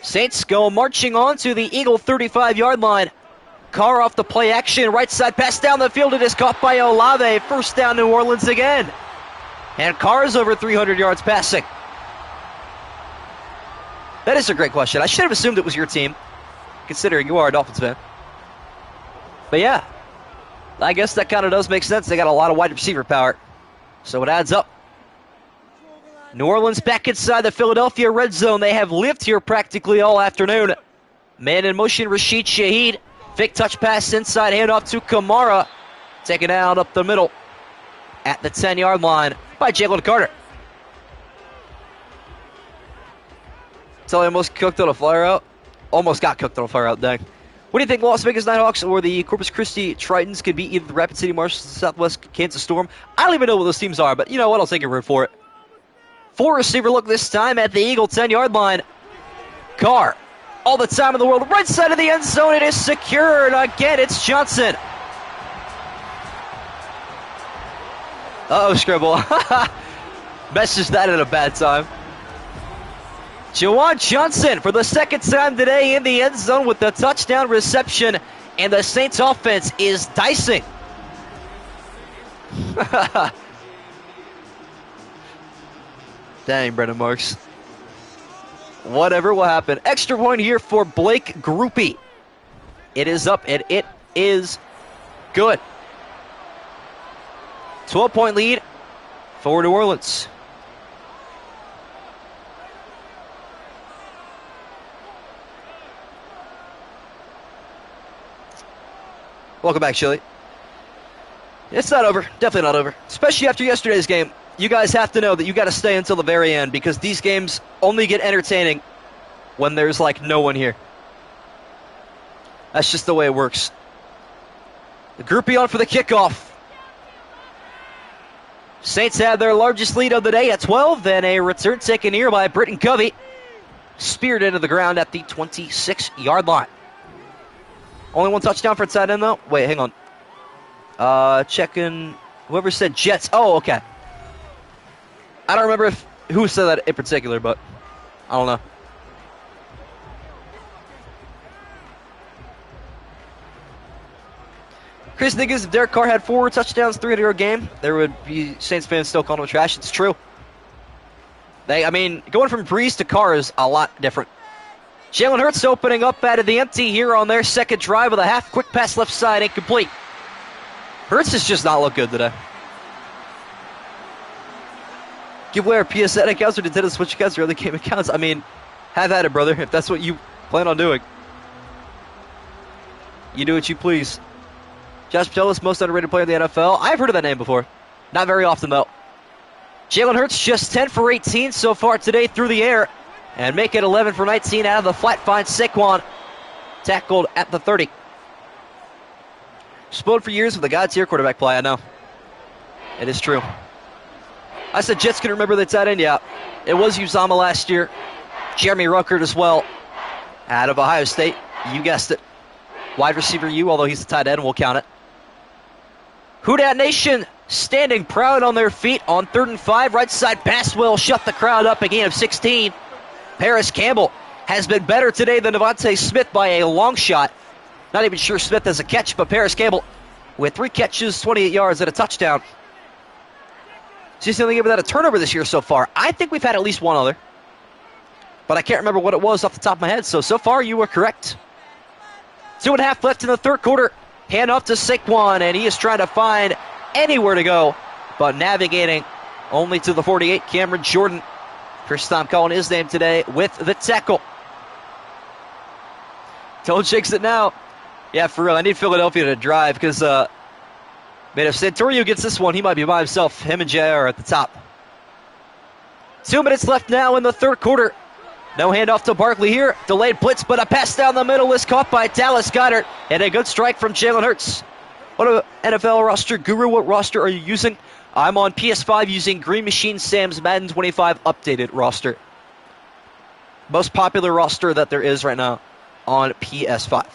Saints go marching on to the Eagle 35-yard line. Carr off the play action. Right side pass down the field. It is caught by Olave. First down, New Orleans again. And Carr's over 300 yards passing. That is a great question. I should have assumed it was your team, considering you are a Dolphins fan. But yeah, I guess that kind of does make sense. They got a lot of wide receiver power, so it adds up. New Orleans back inside the Philadelphia red zone. They have lived here practically all afternoon. Man in motion, Rashid Shaheed. Fake touch pass inside, handoff to Kamara. Taken out up the middle at the 10-yard line by Jalen Carter. So he almost cooked on a flare out. Almost got cooked on a flare out, dang. What do you think, Las Vegas Nighthawks or the Corpus Christi Tritons could beat either the Rapid City Marshals or the Southwest Kansas Storm? I don't even know what those teams are, but you know what? I'll take your word for it. 4-receiver look this time at the Eagle 10-yard line. Carr, all the time in the world, right side of the end zone. It is secured. Again, it's Johnson. Uh-oh, Scribble. Messaged that at a bad time. Juwan Johnson for the second time today in the end zone with the touchdown reception, and the Saints offense is dicing. Dang, Brendan Marks. Whatever will happen. Extra point here for Blake Groupie. It is up, and it is good. 12-point lead for New Orleans. Welcome back, Chili. It's not over. Definitely not over. Especially after yesterday's game. You guys have to know that you got to stay until the very end because these games only get entertaining when there's, like, no one here. That's just the way it works. The groupie on for the kickoff. Saints have their largest lead of the day at 12, and a return taken here by Britton Covey. Speared into the ground at the 26-yard line. Only one touchdown for tight end, though? Wait, hang on. Checking. Whoever said Jets. Oh, okay. I don't remember who said that in particular, but I don't know. Chris thinks if Derek Carr had 4 touchdowns, 300-yard game, there would be Saints fans still calling him trash. It's true. Going from Breeze to Carr is a lot different. Jalen Hurts opening up out of the empty here on their second drive with a half quick pass left side incomplete. Hurts has just not looked good today. Give away our PSN accounts or Nintendo Switch accounts or other game accounts. Have at it, brother, if that's what you plan on doing. You do what you please. Josh Patelis, most underrated player in the NFL. I've heard of that name before. Not very often, though. Jalen Hurts just 10 for 18 so far today through the air. And make it 11 for 19 out of the flat. Finds Saquon tackled at the 30. Spoiled for years with a God-tier quarterback play, I know. It is true. I said Jets can remember the tight end, yeah. It was Uzama last year. Jeremy Ruckert as well. Out of Ohio State. You guessed it. Wide receiver U, although he's the tight end, we'll count it. Who Dat Nation standing proud on their feet on 3rd and 5. Right side pass will shut the crowd up, a gain of 16. Paris Campbell has been better today than Devontae Smith by a long shot. Not even sure Smith has a catch, but Paris Campbell with 3 catches, 28 yards, and a touchdown. She's the only game without a turnover this year so far. I think we've had at least one other, but I can't remember what it was off the top of my head. So far you were correct. 2.5 left in the third quarter. Hand off to Saquon, and he is trying to find anywhere to go, but navigating only to the 48. Cameron Jordan, first time calling his name today with the tackle. Tone shakes it now. Yeah, for real, I need Philadelphia to drive because, if Santorio gets this one, he might be by himself. Him and JR are at the top. 2 minutes left now in the third quarter. No handoff to Barkley here. Delayed blitz, but a pass down the middle is caught by Dallas Goedert. And a good strike from Jalen Hurts. What a NFL roster guru. What roster are you using? I'm on PS5 using Green Machine Sam's Madden 25 updated roster. Most popular roster that there is right now on PS5.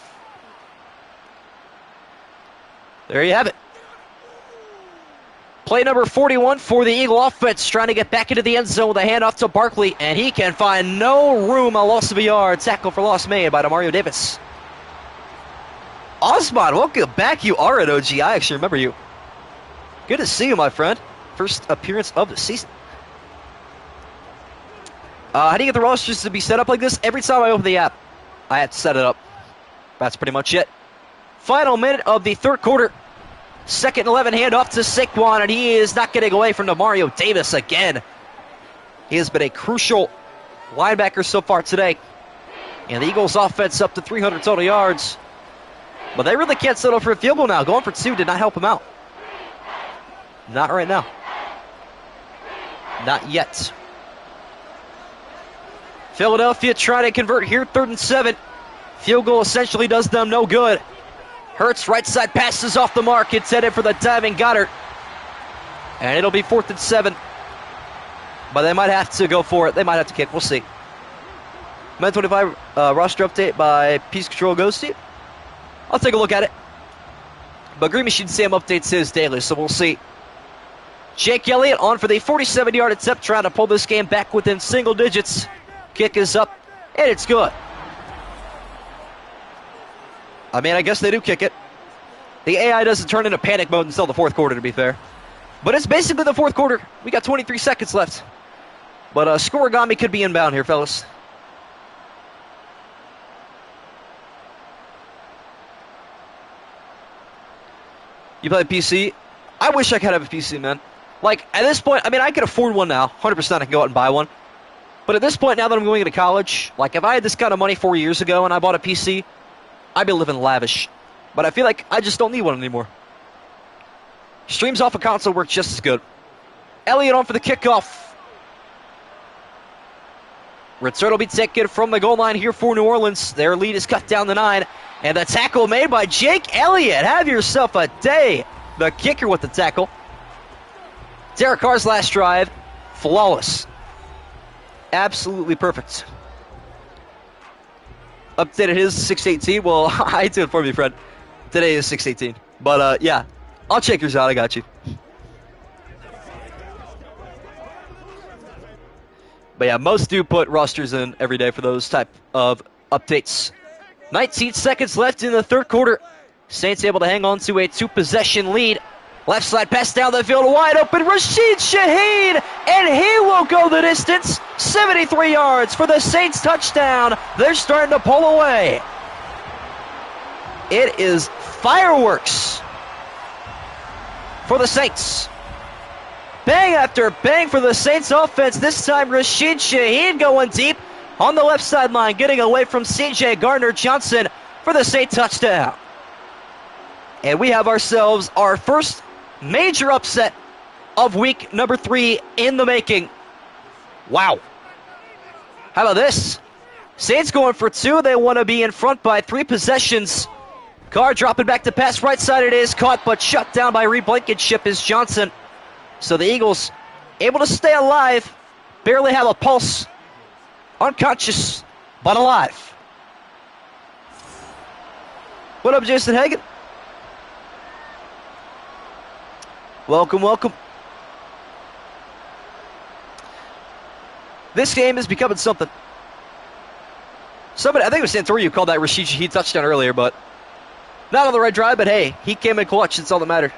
There you have it. Play number 41 for the Eagle offense, trying to get back into the end zone with a handoff to Barkley, and he can find no room. A loss of a yard. Tackle for loss made by Demario Davis. Osman, welcome back. You are an OG. I actually remember you. Good to see you, my friend. First appearance of the season. How do you get the rosters to be set up like this? Every time I open the app, I have to set it up. That's pretty much it. Final minute of the third quarter. Second and 11, handoff to Saquon, and he is not getting away from Mario Davis again. He has been a crucial linebacker so far today. And the Eagles offense up to 300 total yards. But they really can't settle for a field goal now. Going for two did not help him out. Not right now. Not yet. Philadelphia trying to convert here, 3rd and 7. Field goal essentially does them no good. Hurts, right side passes off the mark. It's headed for the diving Goddard. And it'll be 4th and 7. But they might have to go for it. They might have to kick. We'll see. Madden 25 roster update by Peace Control Ghosty. I'll take a look at it. But Green Machine Sam updates his daily, so we'll see. Jake Elliott on for the 47-yard attempt, trying to pull this game back within single digits. Kick is up, and it's good. I mean, I guess they do kick it. The AI doesn't turn into panic mode until the fourth quarter, to be fair. But it's basically the fourth quarter. We got 23 seconds left. But Scoregami could be inbound here, fellas. You play PC? I wish I could have a PC, man. Like, at this point, I mean, I could afford one now. 100% I can go out and buy one. But at this point, now that I'm going into college, like, if I had this kind of money 4 years ago and I bought a PC, I'd be living lavish. But I feel like I just don't need one anymore. Streams off a console work just as good. Elliott on for the kickoff. Return will be taken from the goal line here for New Orleans. Their lead is cut down to 9. And the tackle made by Jake Elliott. Have yourself a day. The kicker with the tackle. Derek Carr's last drive, flawless. Absolutely perfect. Updated his 618. Well, I did it for me, Fred. Today is 618. But, yeah, I'll check yours out. I got you. But, yeah, most do put rosters in every day for those type of updates. 19 seconds left in the third quarter. Saints able to hang on to a 2-possession lead. Left side pass down the field, wide open, Rashid Shaheed, and he will go the distance. 73 yards for the Saints touchdown. They're starting to pull away. It is fireworks for the Saints. Bang after bang for the Saints offense. This time Rashid Shaheed going deep on the left sideline, getting away from C.J. Gardner-Johnson for the Saints touchdown. And we have ourselves our first major upset of week number 3 in the making. Wow. How about this? Saints going for 2. They want to be in front by 3 possessions. Carr dropping back to pass. Right side it is. Caught but shut down by Reed Blankenship is Johnson. So the Eagles able to stay alive. Barely have a pulse. Unconscious, but alive. What up, Jason Hagan? Welcome, welcome. This game is becoming something. Somebody, I think it was Santorio, called that Rashid Shaheed touchdown earlier, but not on the right drive, but hey, he came in clutch. It's all that mattered.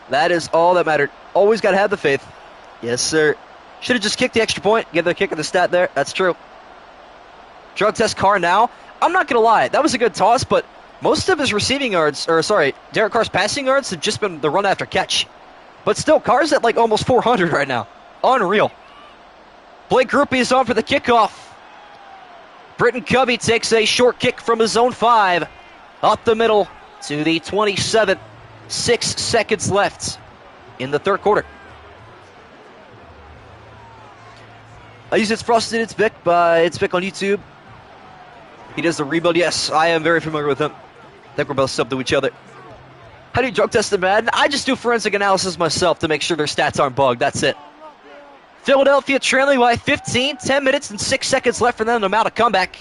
That is all that mattered. Always got to have the faith. Yes, sir. Should have just kicked the extra point. Get the kick of the stat there. That's true. Drug test Carr now. I'm not going to lie. That was a good toss, but most of his receiving yards, Derek Carr's passing yards have just been the run after catch. But still, Carr's at like almost 400 right now. Unreal. Blake Grupe is on for the kickoff. Britton Covey takes a short kick from his own 5. Up the middle to the 27. 6 seconds left in the third quarter. I use It's Frosted, It's Vic on YouTube. He does the rebuild. Yes, I am very familiar with him. I think we're both subbed to each other. How do you drug test in Madden? I just do forensic analysis myself to make sure their stats aren't bugged. That's it. Philadelphia trailing by 15. 10 minutes and 6 seconds left for them to mount a comeback.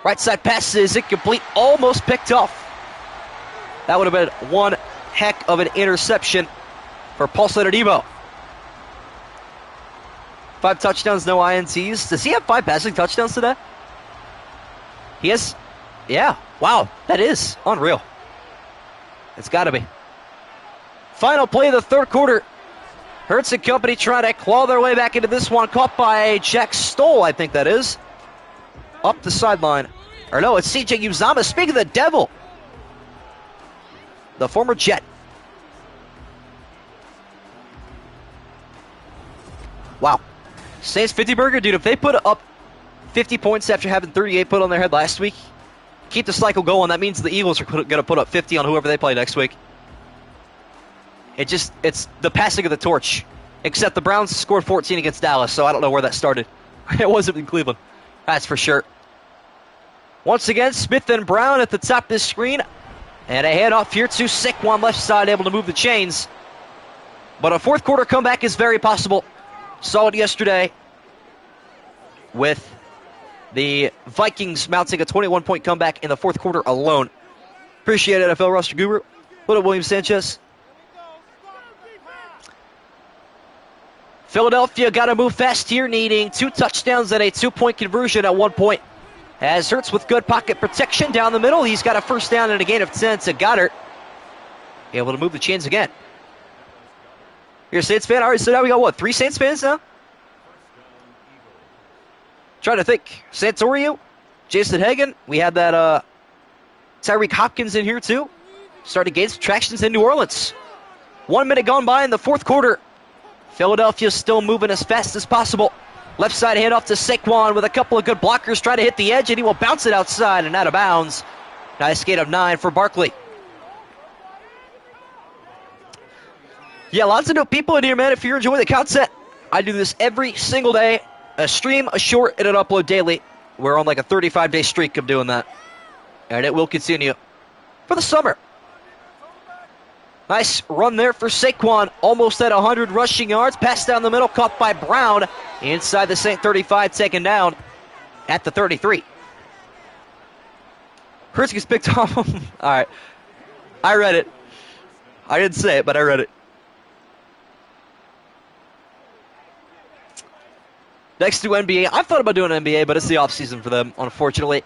Right side pass is incomplete. Almost picked off. That would have been one heck of an interception for Paul Debo. 5 touchdowns, no INTs. Does he have 5 passing touchdowns today? He has? Yeah. Wow. That is unreal. It's got to be. Final play of the third quarter. Hurts and company trying to claw their way back into this one. Caught by Jack Stoll, I think that is. up the sideline. Or no, it's CJ Uzama. Speaking of the devil, the former Jet. Wow. Saints 50 burger, dude, if they put up 50 points after having 38 put on their head last week, keep the cycle going. That means the Eagles are going to put up 50 on whoever they play next week. It's the passing of the torch. Except the Browns scored 14 against Dallas, so I don't know where that started. It wasn't in Cleveland. That's for sure. Once again, Smith and Brown at the top of this screen. And a handoff here to Saquon left side, able to move the chains. But a fourth quarter comeback is very possible. Saw it yesterday with the Vikings mounting a 21-point comeback in the fourth quarter alone. Appreciate it, NFL roster guru. What up, William Sanchez? Philadelphia got to move fast here, needing 2 touchdowns and a 2-point conversion at one point. As Hurts with good pocket protection down the middle. He's got a first down and a gain of 10 to Goddard. Able to move the chains again. You're a Saints fan? All right, so now we got what, 3 Saints fans now? Trying to think. Santorio, Jason Hagan. We had that Tyreek Hopkins in here too. Starting to gain some traction in New Orleans. 1 minute gone by in the fourth quarter. Philadelphia still moving as fast as possible. Left side handoff to Saquon with a couple of good blockers. Try to hit the edge, and he will bounce it outside and out of bounds. Nice gain of 9 for Barkley. Yeah, lots of new people in here, man. If you're enjoying the content, I do this every single day. A stream, a short, and an upload daily. We're on like a 35-day streak of doing that. And it will continue for the summer. Nice run there for Saquon. Almost at 100 rushing yards. Pass down the middle, caught by Brown. Inside the Saint 35, taken down at the 33. Hurts gets picked off. All right. I read it. I didn't say it, but I read it. Next to NBA. I've thought about doing an NBA, but it's the offseason for them, unfortunately.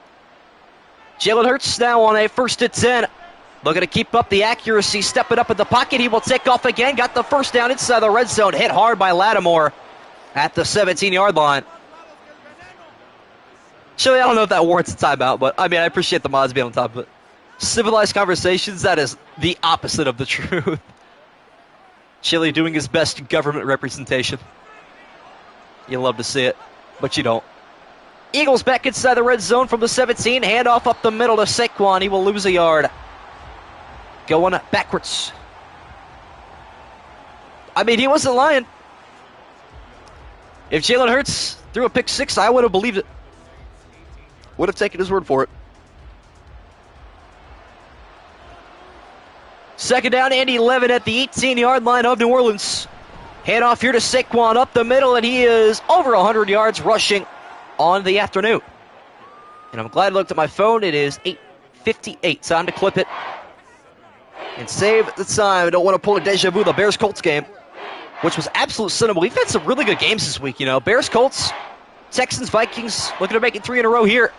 Jalen Hurts now on a 1st and 10. Looking to keep up the accuracy, stepping up in the pocket. He will take off again. Got the first down inside the red zone. Hit hard by Lattimore at the 17-yard line. Actually, I don't know if that warrants a timeout, but I mean, I appreciate the mods being on top of it. Civilized conversations, that is the opposite of the truth. Chili doing his best government representation. You love to see it, but you don't. Eagles back inside the red zone from the 17. Handoff up the middle to Saquon. He will lose a yard. Going backwards. I mean, he wasn't lying. If Jalen Hurts threw a pick 6, I would have believed it. Would have taken his word for it. Second down and 11 at the 18-yard line of New Orleans. Handoff here to Saquon up the middle, and he is over 100 yards rushing on the afternoon. And I'm glad I looked at my phone. It is 8:58. Time to clip it and save the time. I don't want to pull a deja vu. The Bears-Colts game, which was absolute cinema. We've had some really good games this week, you know. Bears-Colts, Texans-Vikings, looking to make it 3 in a row here.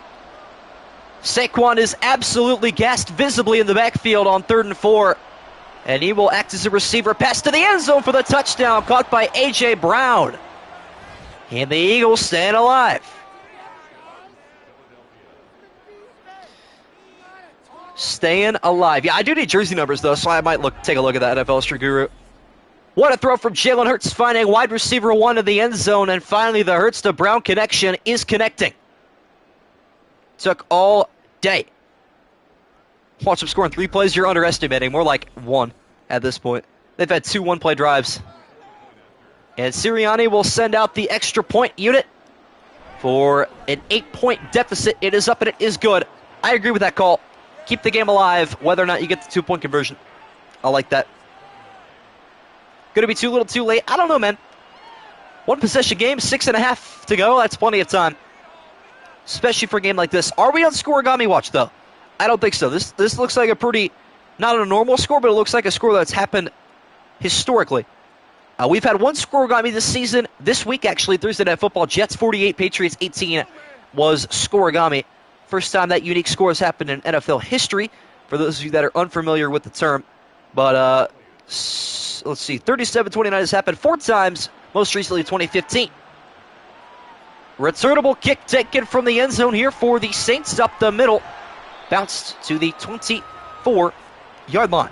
Saquon is absolutely gassed visibly in the backfield on 3rd and 4. And he will act as a receiver. Pass to the end zone for the touchdown. Caught by A.J. Brown. And the Eagles staying alive. Staying alive. Yeah, I do need jersey numbers, though, so I might take a look at that NFL Street Guru. What a throw from Jalen Hurts, finding wide receiver 1 in the end zone. And finally, the Hurts to Brown connection is connecting. Took all day. Watch them scoring 3 plays. You're underestimating. More like 1 at this point. They've had 2 one-play drives. And Sirianni will send out the extra point unit for an 8-point deficit. It is up and it is good. I agree with that call. Keep the game alive, whether or not you get the 2-point conversion. I like that. Going to be too little too late? I don't know, man. 1 possession game, 6.5 to go. That's plenty of time. Especially for a game like this. Are we on scoregami watch, though? I don't think so. This looks like a pretty, not a normal score, but it looks like a score that's happened historically. We've had 1 scoregami this season. This week, actually, Thursday Night Football, Jets 48, Patriots 18 was scoregami. First time that unique score has happened in NFL history, for those of you that are unfamiliar with the term. But let's see, 37-29 has happened 4 times, most recently 2015. Returnable kick taken from the end zone here for the Saints up the middle. Bounced to the 24-yard line.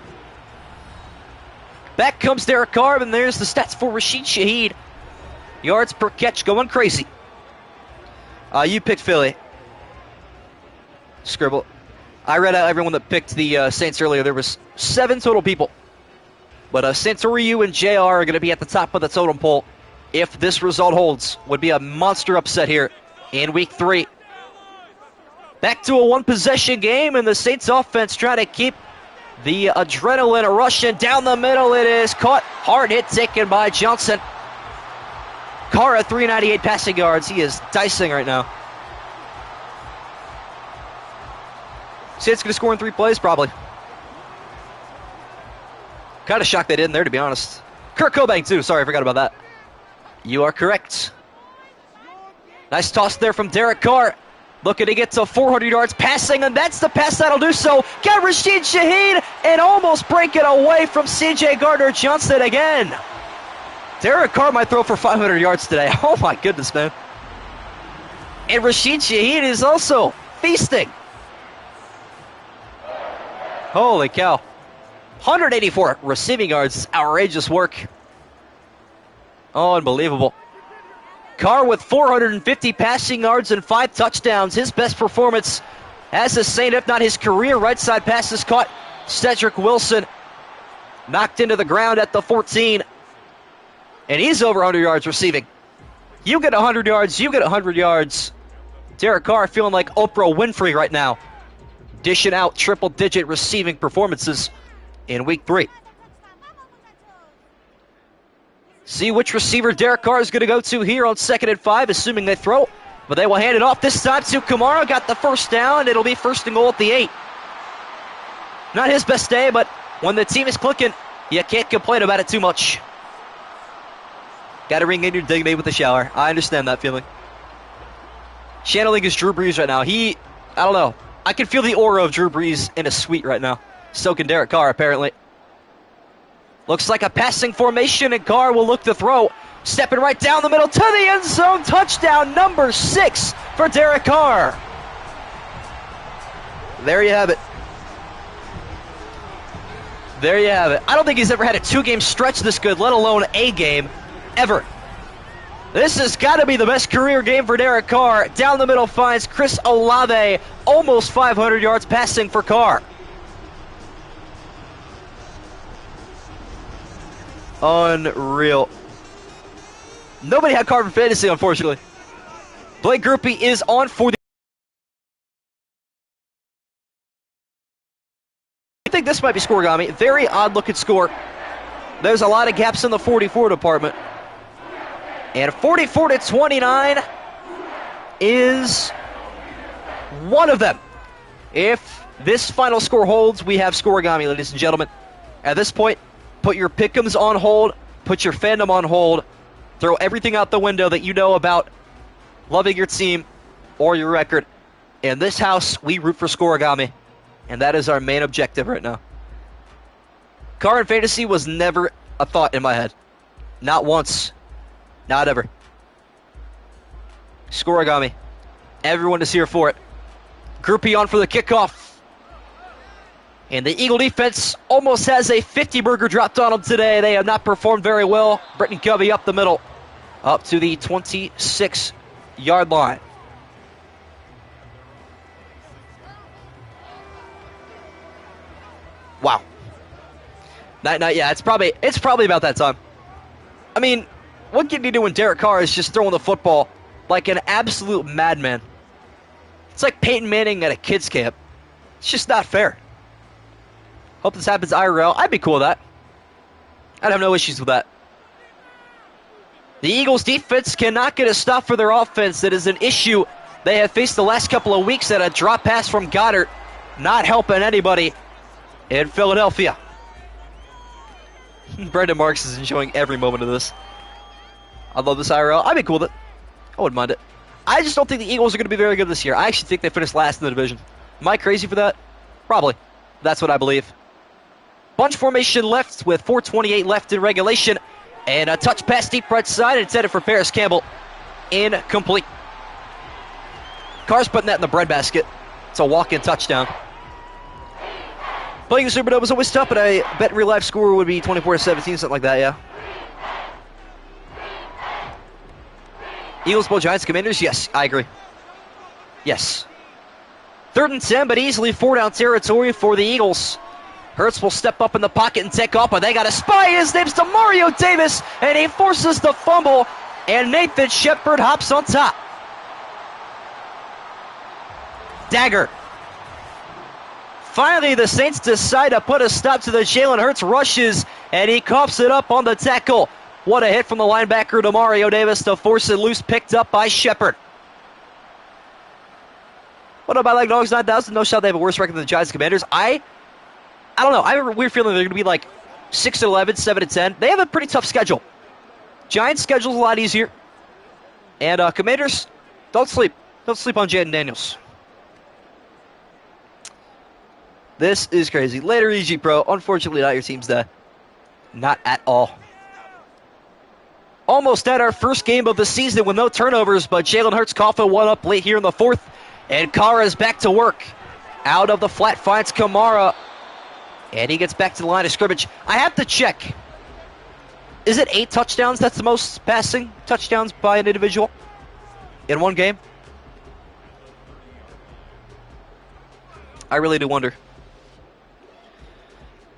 Back comes Derek Carr, and there's the stats for Rashid Shaheed. Yards per catch going crazy. You picked Philly. Scribble. I read out everyone that picked the Saints earlier. There was 7 total people. But Santoriu and JR are going to be at the top of the totem pole. If this result holds, would be a monster upset here in week 3. Back to a one-possession game, and the Saints offense trying to keep the adrenaline rushing down the middle. It is caught. Hard hit taken by Johnson. Carr at 398 passing yards. He is dicing right now. Saints going to score in 3 plays, probably. Kind of shocked they didn't there, to be honest. Kirk Cobain, too. Sorry, I forgot about that. You are correct. Nice toss there from Derek Carr. Looking to get to 400 yards passing, and that's the pass that'll do so. Got Rashid Shaheed and almost break it away from C.J. Gardner-Johnson again. Derek Carr might throw for 500 yards today. Oh, my goodness, man. And Rashid Shaheed is also feasting. Holy cow. 184 receiving yards. Outrageous work. Oh, unbelievable. Carr with 450 passing yards and 5 touchdowns. His best performance as a Saint, if not his career. Right side pass is caught. Cedric Wilson knocked into the ground at the 14. And he's over 100 yards receiving. You get 100 yards, you get 100 yards. Derek Carr feeling like Oprah Winfrey right now. Dishing out triple-digit receiving performances in week 3. See which receiver Derek Carr is going to go to here on 2nd and 5, assuming they throw. But they will hand it off this time to Kamara. Got the first down. It'll be 1st and goal at the 8. Not his best day, but when the team is clicking, you can't complain about it too much. Got to ring in your dignity with the shower. I understand that feeling. Channeling is Drew Brees right now. I don't know. I can feel the aura of Drew Brees in a suite right now. So can Derek Carr, apparently. Looks like a passing formation, and Carr will look to throw. Stepping right down the middle to the end zone. Touchdown number 6 for Derek Carr. There you have it. There you have it. I don't think he's ever had a 2-game stretch this good, let alone a game, ever. This has got to be the best career game for Derek Carr. Down the middle finds Chris Olave. Almost 500 yards passing for Carr. Unreal. Nobody had Carr for fantasy, unfortunately. Blake Grupe is on for the... I think this might be Scorigami. Very odd-looking score. There's a lot of gaps in the 44 department. And 44-29 is one of them. If this final score holds, we have Scorigami, ladies and gentlemen. At this point, put your pick'ems on hold, put your fandom on hold, throw everything out the window that you know about loving your team or your record. In this house, we root for Scorigami, and that is our main objective right now. Carr in fantasy was never a thought in my head. Not once. Not ever. Scorigami. Everyone is here for it. Grupe on for the kickoff. And the Eagle defense almost has a 50-burger dropped on them today. They have not performed very well. Brittany Covey up the middle. Up to the 26-yard line. Wow. Yeah, it's probably about that time. I mean, what can you do when Derek Carr is just throwing the football like an absolute madman? It's like Peyton Manning at a kids camp. It's just not fair. Hope this happens IRL. I'd be cool with that. I'd have no issues with that. The Eagles defense cannot get a stop for their offense. That is an issue they have faced the last couple of weeks at a drop pass from Goddard. Not helping anybody in Philadelphia. Brendan Marks is enjoying every moment of this. I love this IRL. I'd be cool with it. I wouldn't mind it. I just don't think the Eagles are going to be very good this year. I actually think they finished last in the division. Am I crazy for that? Probably. That's what I believe. Bunch formation left with 4:28 left in regulation. And a touch pass deep right side. It's headed for Paris Campbell. Incomplete. Carr's putting that in the breadbasket. It's a walk-in touchdown. Playing the Superdome is always tough, but I bet real life score would be 24-17, something like that, yeah. Eagles, both Giants, Commanders? Yes, I agree. Yes. 3rd and 10, but easily 4-down territory for the Eagles. Hurts will step up in the pocket and take off, but they got a spy. His name's Demario Davis, and he forces the fumble, and Nathan Shepard hops on top. Dagger. Finally, the Saints decide to put a stop to the Jalen Hurts rushes, and he coughs it up on the tackle. What a hit from the linebacker, Demario Davis, to force it loose, picked up by Shepard. What about like Dogs 9000? No shot they have a worse record than the Giants Commanders. I don't know. I have a weird feeling they're going to be like 6-11, 7-10. They have a pretty tough schedule. Giants' schedule's a lot easier. And Commanders, don't sleep. Don't sleep on Jaden Daniels. This is crazy. Later, EG Pro. Unfortunately, not your team's day. Not at all. Almost at our first game of the season with no turnovers, but Jalen Hurts coughing one up late here in the 4th. And Kara is back to work. Out of the flat finds Kamara. And he gets back to the line of scrimmage. I have to check. Is it 8 touchdowns? That's the most passing touchdowns by an individual in one game? I really do wonder.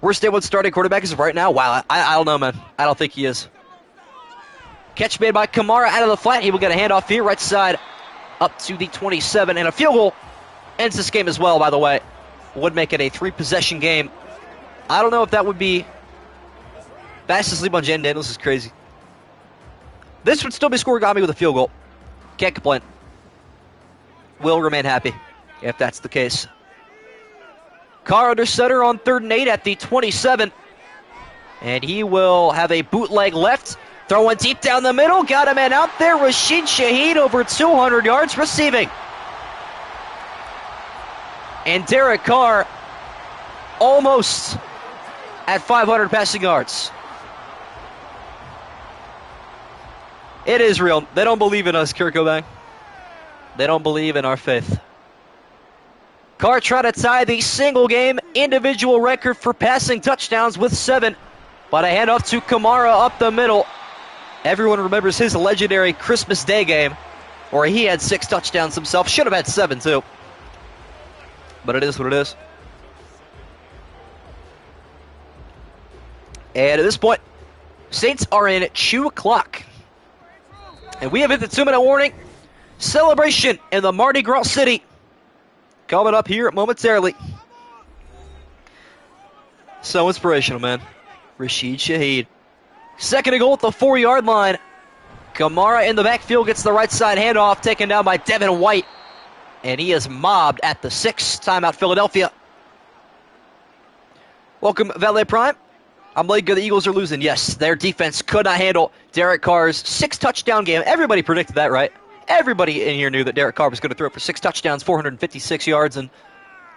Worst day one starting quarterback is right now? Wow, I don't know, man. I don't think he is. Catch made by Kamara out of the flat. He will get a handoff here, right side, up to the 27. And a field goal ends this game as well, by the way. Would make it a 3-possession game. I don't know if that would be... Fast asleep on Jaden Daniels is crazy. This would still be scoregami with a field goal. Can't complain. Will remain happy if that's the case. Carr under center on 3rd and 8 at the 27. And he will have a bootleg left. Throwing deep down the middle. Got a man out there. Rashid Shaheed over 200 yards receiving. And Derek Carr almost at 500 passing yards. It is real. They don't believe in us, Kurt Cobain. They don't believe in our faith. Carr tried to tie the single-game individual record for passing touchdowns with 7. But a handoff to Kamara up the middle. Everyone remembers his legendary Christmas Day game where he had 6 touchdowns himself. Should have had 7, too. But it is what it is. And at this point, Saints are in chew clock. And we have hit the 2-minute warning. Celebration in the Mardi Gras City. Coming up here momentarily. So inspirational, man. Rashid Shaheed. 2nd and goal at the 4-yard line. Kamara in the backfield gets the right side handoff, taken down by Devin White. And he is mobbed at the 6. Timeout, Philadelphia. Welcome, Valet Prime. I'm like, the Eagles are losing. Yes, their defense could not handle Derek Carr's 6-touchdown game. Everybody predicted that, right? Everybody in here knew that Derek Carr was going to throw for 6 touchdowns, 456 yards, and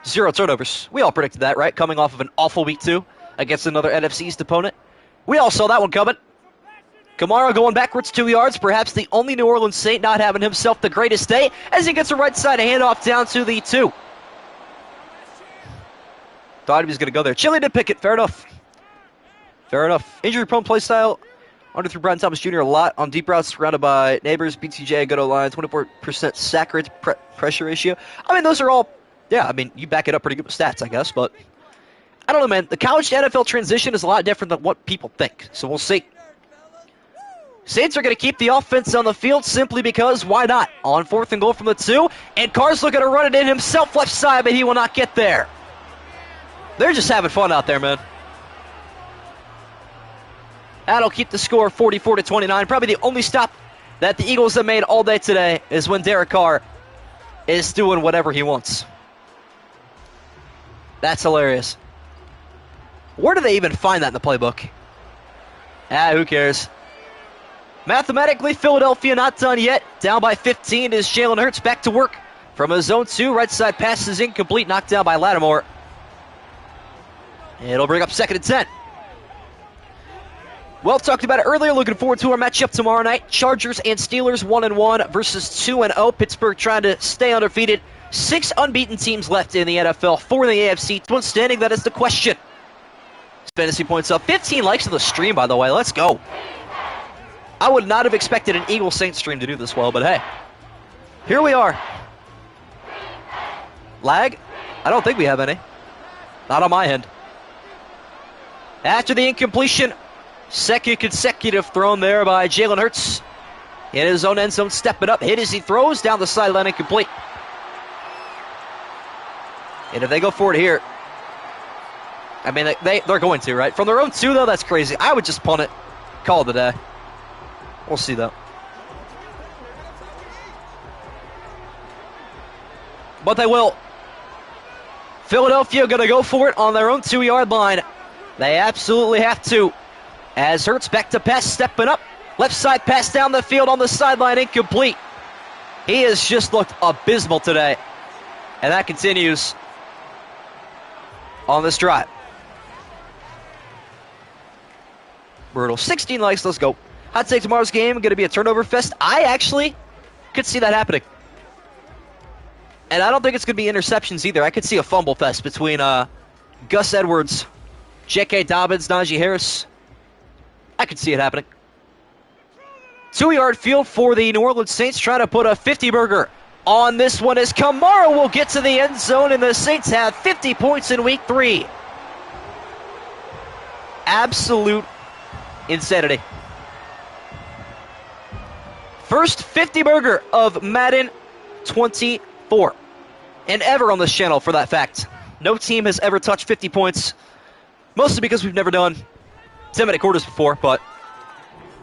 0 turnovers. We all predicted that, right? Coming off of an awful week 2 against another NFC East opponent. We all saw that one coming. Kamara going backwards 2 yards, perhaps the only New Orleans Saint not having himself the greatest day, as he gets a right side handoff down to the 2. Thought he was going to go there. Chili did pick it. Fair enough. Fair enough. Injury-prone play style. Under through Brian Thomas Jr. a lot on deep routes, surrounded by neighbors, BTJ, good O-line, 24% sack rate pressure ratio. I mean, those are all, yeah, I mean, you back it up pretty good with stats, I guess, but I don't know, man. The college to NFL transition is a lot different than what people think, so we'll see. Saints are going to keep the offense on the field simply because, why not? On 4th and goal from the 2, and Carr's looking to run it in himself left side, but he will not get there. They're just having fun out there, man. That'll keep the score 44-29. Probably the only stop that the Eagles have made all day today is when Derek Carr is doing whatever he wants. That's hilarious. Where do they even find that in the playbook? Who cares? Mathematically, Philadelphia not done yet. Down by 15 is Jalen Hurts back to work from a zone 2. Right side pass is incomplete, knocked down by Lattimore. It'll bring up 2nd and 10. Well, talked about it earlier. Looking forward to our matchup tomorrow night. Chargers and Steelers 1-1 versus 2-0. Pittsburgh trying to stay undefeated. 6 unbeaten teams left in the NFL. 4 in the AFC. One standing. That is the question. Fantasy points up. 15 likes on the stream, by the way. Let's go. I would not have expected an Eagles-Saints stream to do this well, but hey. Here we are. Lag? I don't think we have any. Not on my end. After the incompletion, second consecutive thrown there by Jalen Hurts. In his own end zone, stepping up. Hit as he throws down the sideline, incomplete. And if they go for it here, I mean, they're going to, right? From their own 2, though, that's crazy. I would just punt it. Call it a day. We'll see, though. But they will. Philadelphia going to go for it on their own 2-yard line. They absolutely have to. As Hurts back to pass, stepping up. Left side pass down the field on the sideline, incomplete. He has just looked abysmal today. And that continues on this drive. Brutal. 16 likes, let's go. Hot take tomorrow's game, going to be a turnover fest. I actually could see that happening. And I don't think it's going to be interceptions either. I could see a fumble fest between Gus Edwards, J.K. Dobbins, Najee Harris. I could see it happening. 2-yard field for the New Orleans Saints, trying to put a 50-burger on this one as Kamara will get to the end zone, and the Saints have 50 points in Week 3. Absolute insanity. First 50-burger of Madden 24. And ever on this channel, for that fact. No team has ever touched 50 points. Mostly because we've never done 10-minute quarters before, but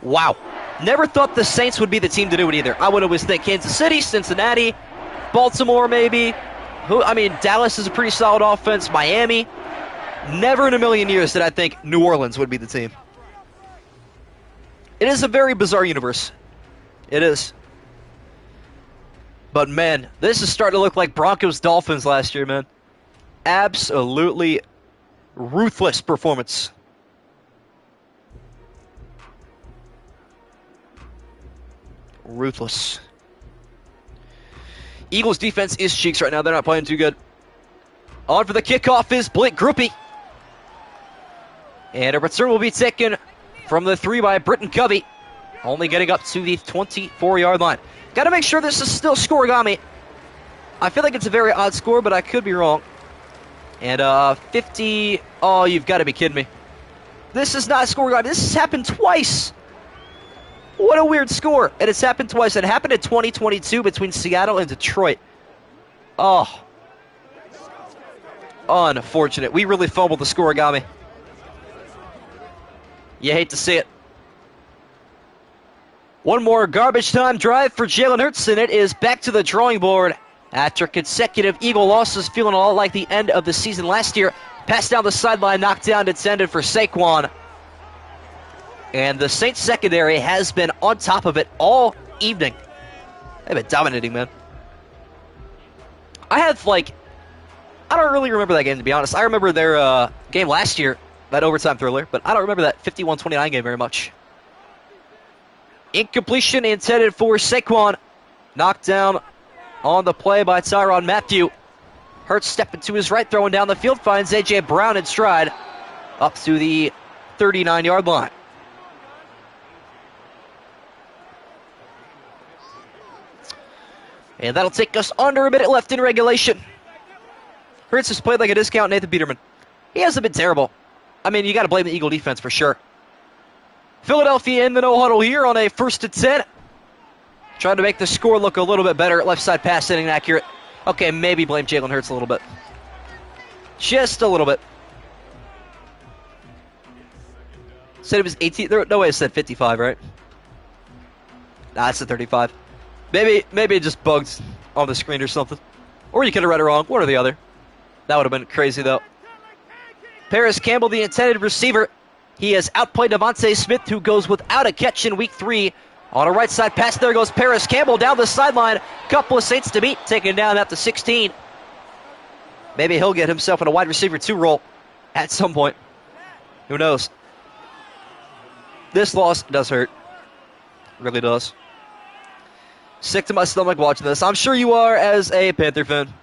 wow. Never thought the Saints would be the team to do it either. I would always think Kansas City, Cincinnati, Baltimore maybe. Dallas is a pretty solid offense. Miami. Never in a million years did I think New Orleans would be the team. It is a very bizarre universe. It is. But man, this is starting to look like Broncos-Dolphins last year, man. Absolutely ruthless performance. Ruthless. Eagles defense is cheeks right now. They're not playing too good. On for the kickoff is Blake Grupe. And a return will be taken from the 3 by Britton Covey. Only getting up to the 24-yard line. Got to make sure this is still scoregami. I feel like it's a very odd score, but I could be wrong. And 50... Oh, you've got to be kidding me. This is not scoregami. This has happened twice. What a weird score. And it's happened twice. It happened in 2022 between Seattle and Detroit. Oh. Unfortunate. We really fumbled the scoregami. You hate to see it. One more garbage time drive for Jalen Hurts, and it is back to the drawing board after consecutive Eagle losses, feeling a lot like the end of the season last year. Pass down the sideline, knocked down, intended for Saquon. And the Saints secondary has been on top of it all evening. They've been dominating, man. I don't really remember that game, to be honest. I remember their game last year, that overtime thriller, but I don't remember that 51-29 game very much. Incompletion intended for Saquon. Knocked down on the play by Tyrann Mathieu. Hurts stepping to his right, throwing down the field, finds A.J. Brown in stride up to the 39-yard line. And that'll take us under a minute left in regulation. Hurts has played like a discount Nathan Peterman. He hasn't been terrible. I mean, you got to blame the Eagle defense for sure. Philadelphia in the no-huddle here on a 1st and 10. Trying to make the score look a little bit better. Left side pass inaccurate. Okay, maybe blame Jalen Hurts a little bit. Just a little bit. Said it was 18. No way it said 55, right? Nah, it's a 35. Maybe it just bugged on the screen or something. Or you could have read it wrong. One or the other. That would have been crazy, though. Paris Campbell, the intended receiver. He has outplayed Devontae Smith, who goes without a catch in Week 3. On a right side pass, there goes Paris Campbell down the sideline. Couple of Saints to beat, taken down at the 16. Maybe he'll get himself in a wide receiver 2 role at some point. Who knows? This loss does hurt. Really does. Sick to my stomach watching this. I'm sure you are as a Panther fan.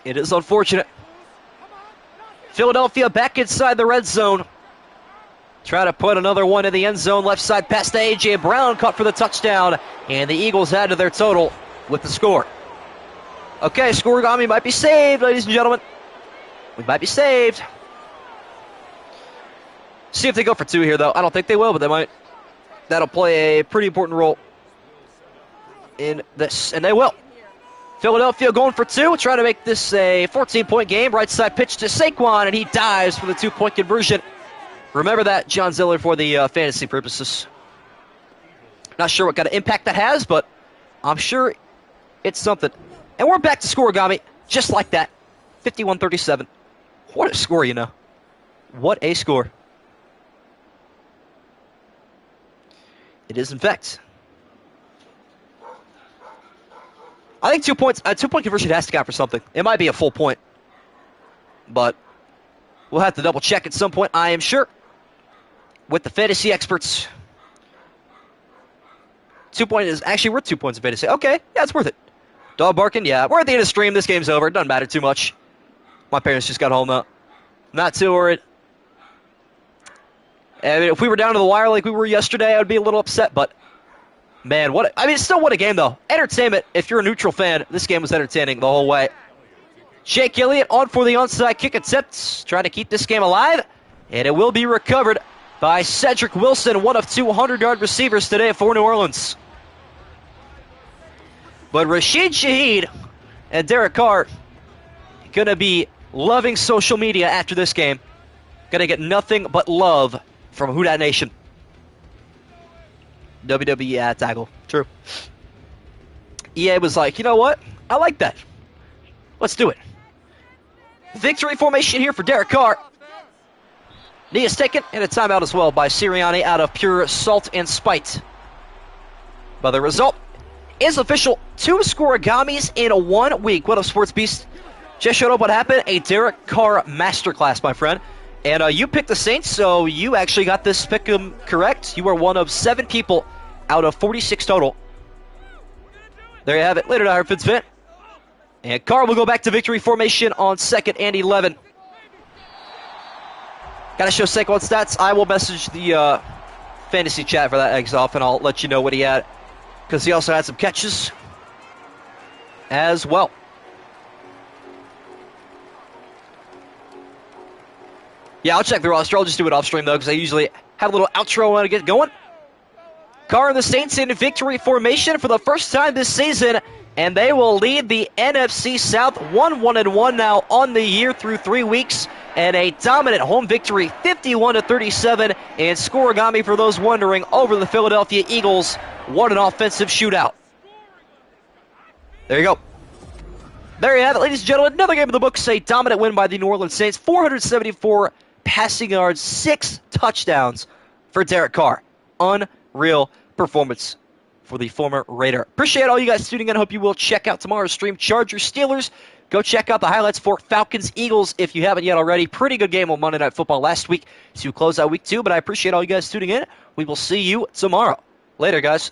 It is unfortunate. Philadelphia back inside the red zone. Try to put another one in the end zone. Left side pass to A.J. Brown. Caught for the touchdown. And the Eagles add to their total with the score. Okay, Scorigami might be saved, ladies and gentlemen. We might be saved. See if they go for 2 here, though. I don't think they will, but they might. That'll play a pretty important role in this. And they will. Philadelphia going for 2, trying to make this a 14-point game. Right side pitch to Saquon, and he dives for the 2-point conversion. Remember that, John Ziller, for the fantasy purposes. Not sure what kind of impact that has, but I'm sure it's something. And we're back to Scorigami, just like that. 51-37. What a score, you know. What a score. It is, in fact. I think 2 points. A 2-point conversion has to count for something. It might be a full point, but we'll have to double check at some point, I am sure, with the fantasy experts. 2 point is actually worth 2 points in fantasy. Okay, yeah, it's worth it. Dog barking, yeah. We're at the end of the stream. This game's over. It doesn't matter too much. My parents just got home though. Not too worried. And if we were down to the wire like we were yesterday, I would be a little upset, but man, still what a game, though. Entertainment. If you're a neutral fan, this game was entertaining the whole way. Jake Elliott on for the onside kick attempt, trying to keep this game alive, and it will be recovered by Cedric Wilson, one of 200-yard receivers today for New Orleans. But Rashid Shaheed and Derek Carr going to be loving social media after this game. Going to get nothing but love from Who Dat Nation. WWE tackle. True. EA was like, you know what? I like that. Let's do it. Victory formation here for Derek Carr. Knee is taken, and a timeout as well by Sirianni out of pure salt and spite. But the result is official. 2 Scorigamis in 1 week. What up, Sports Beast? Just showed up what happened. A Derek Carr masterclass, my friend. And you picked the Saints, so you actually got this pick correct. You are one of 7 people out of 46 total. There you have it. Later, Dyer Fitzfit. And Carr will go back to victory formation on 2nd and 11. Got to show Saquon stats. I will message the fantasy chat for that eggs off, and I'll let you know what he had. Because he also had some catches as well. Yeah, I'll check the roster. I'll just do it off stream, though, because I usually have a little outro when I get going. Carr and the Saints in victory formation for the first time this season, and they will lead the NFC South 1-1-1 now on the year through 3 weeks, and a dominant home victory, 51-37, and Scorigami, for those wondering, over the Philadelphia Eagles. What an offensive shootout. There you go. There you have it, ladies and gentlemen. Another game of the books, a dominant win by the New Orleans Saints. 474 passing yards, 6 touchdowns for Derek Carr. Unreal performance for the former Raider. Appreciate all you guys tuning in. I hope you will check out tomorrow's stream. Chargers, Steelers. Go check out the highlights for Falcons, Eagles if you haven't yet already. Pretty good game on Monday Night Football last week to close out week 2, but I appreciate all you guys tuning in. We will see you tomorrow. Later, guys.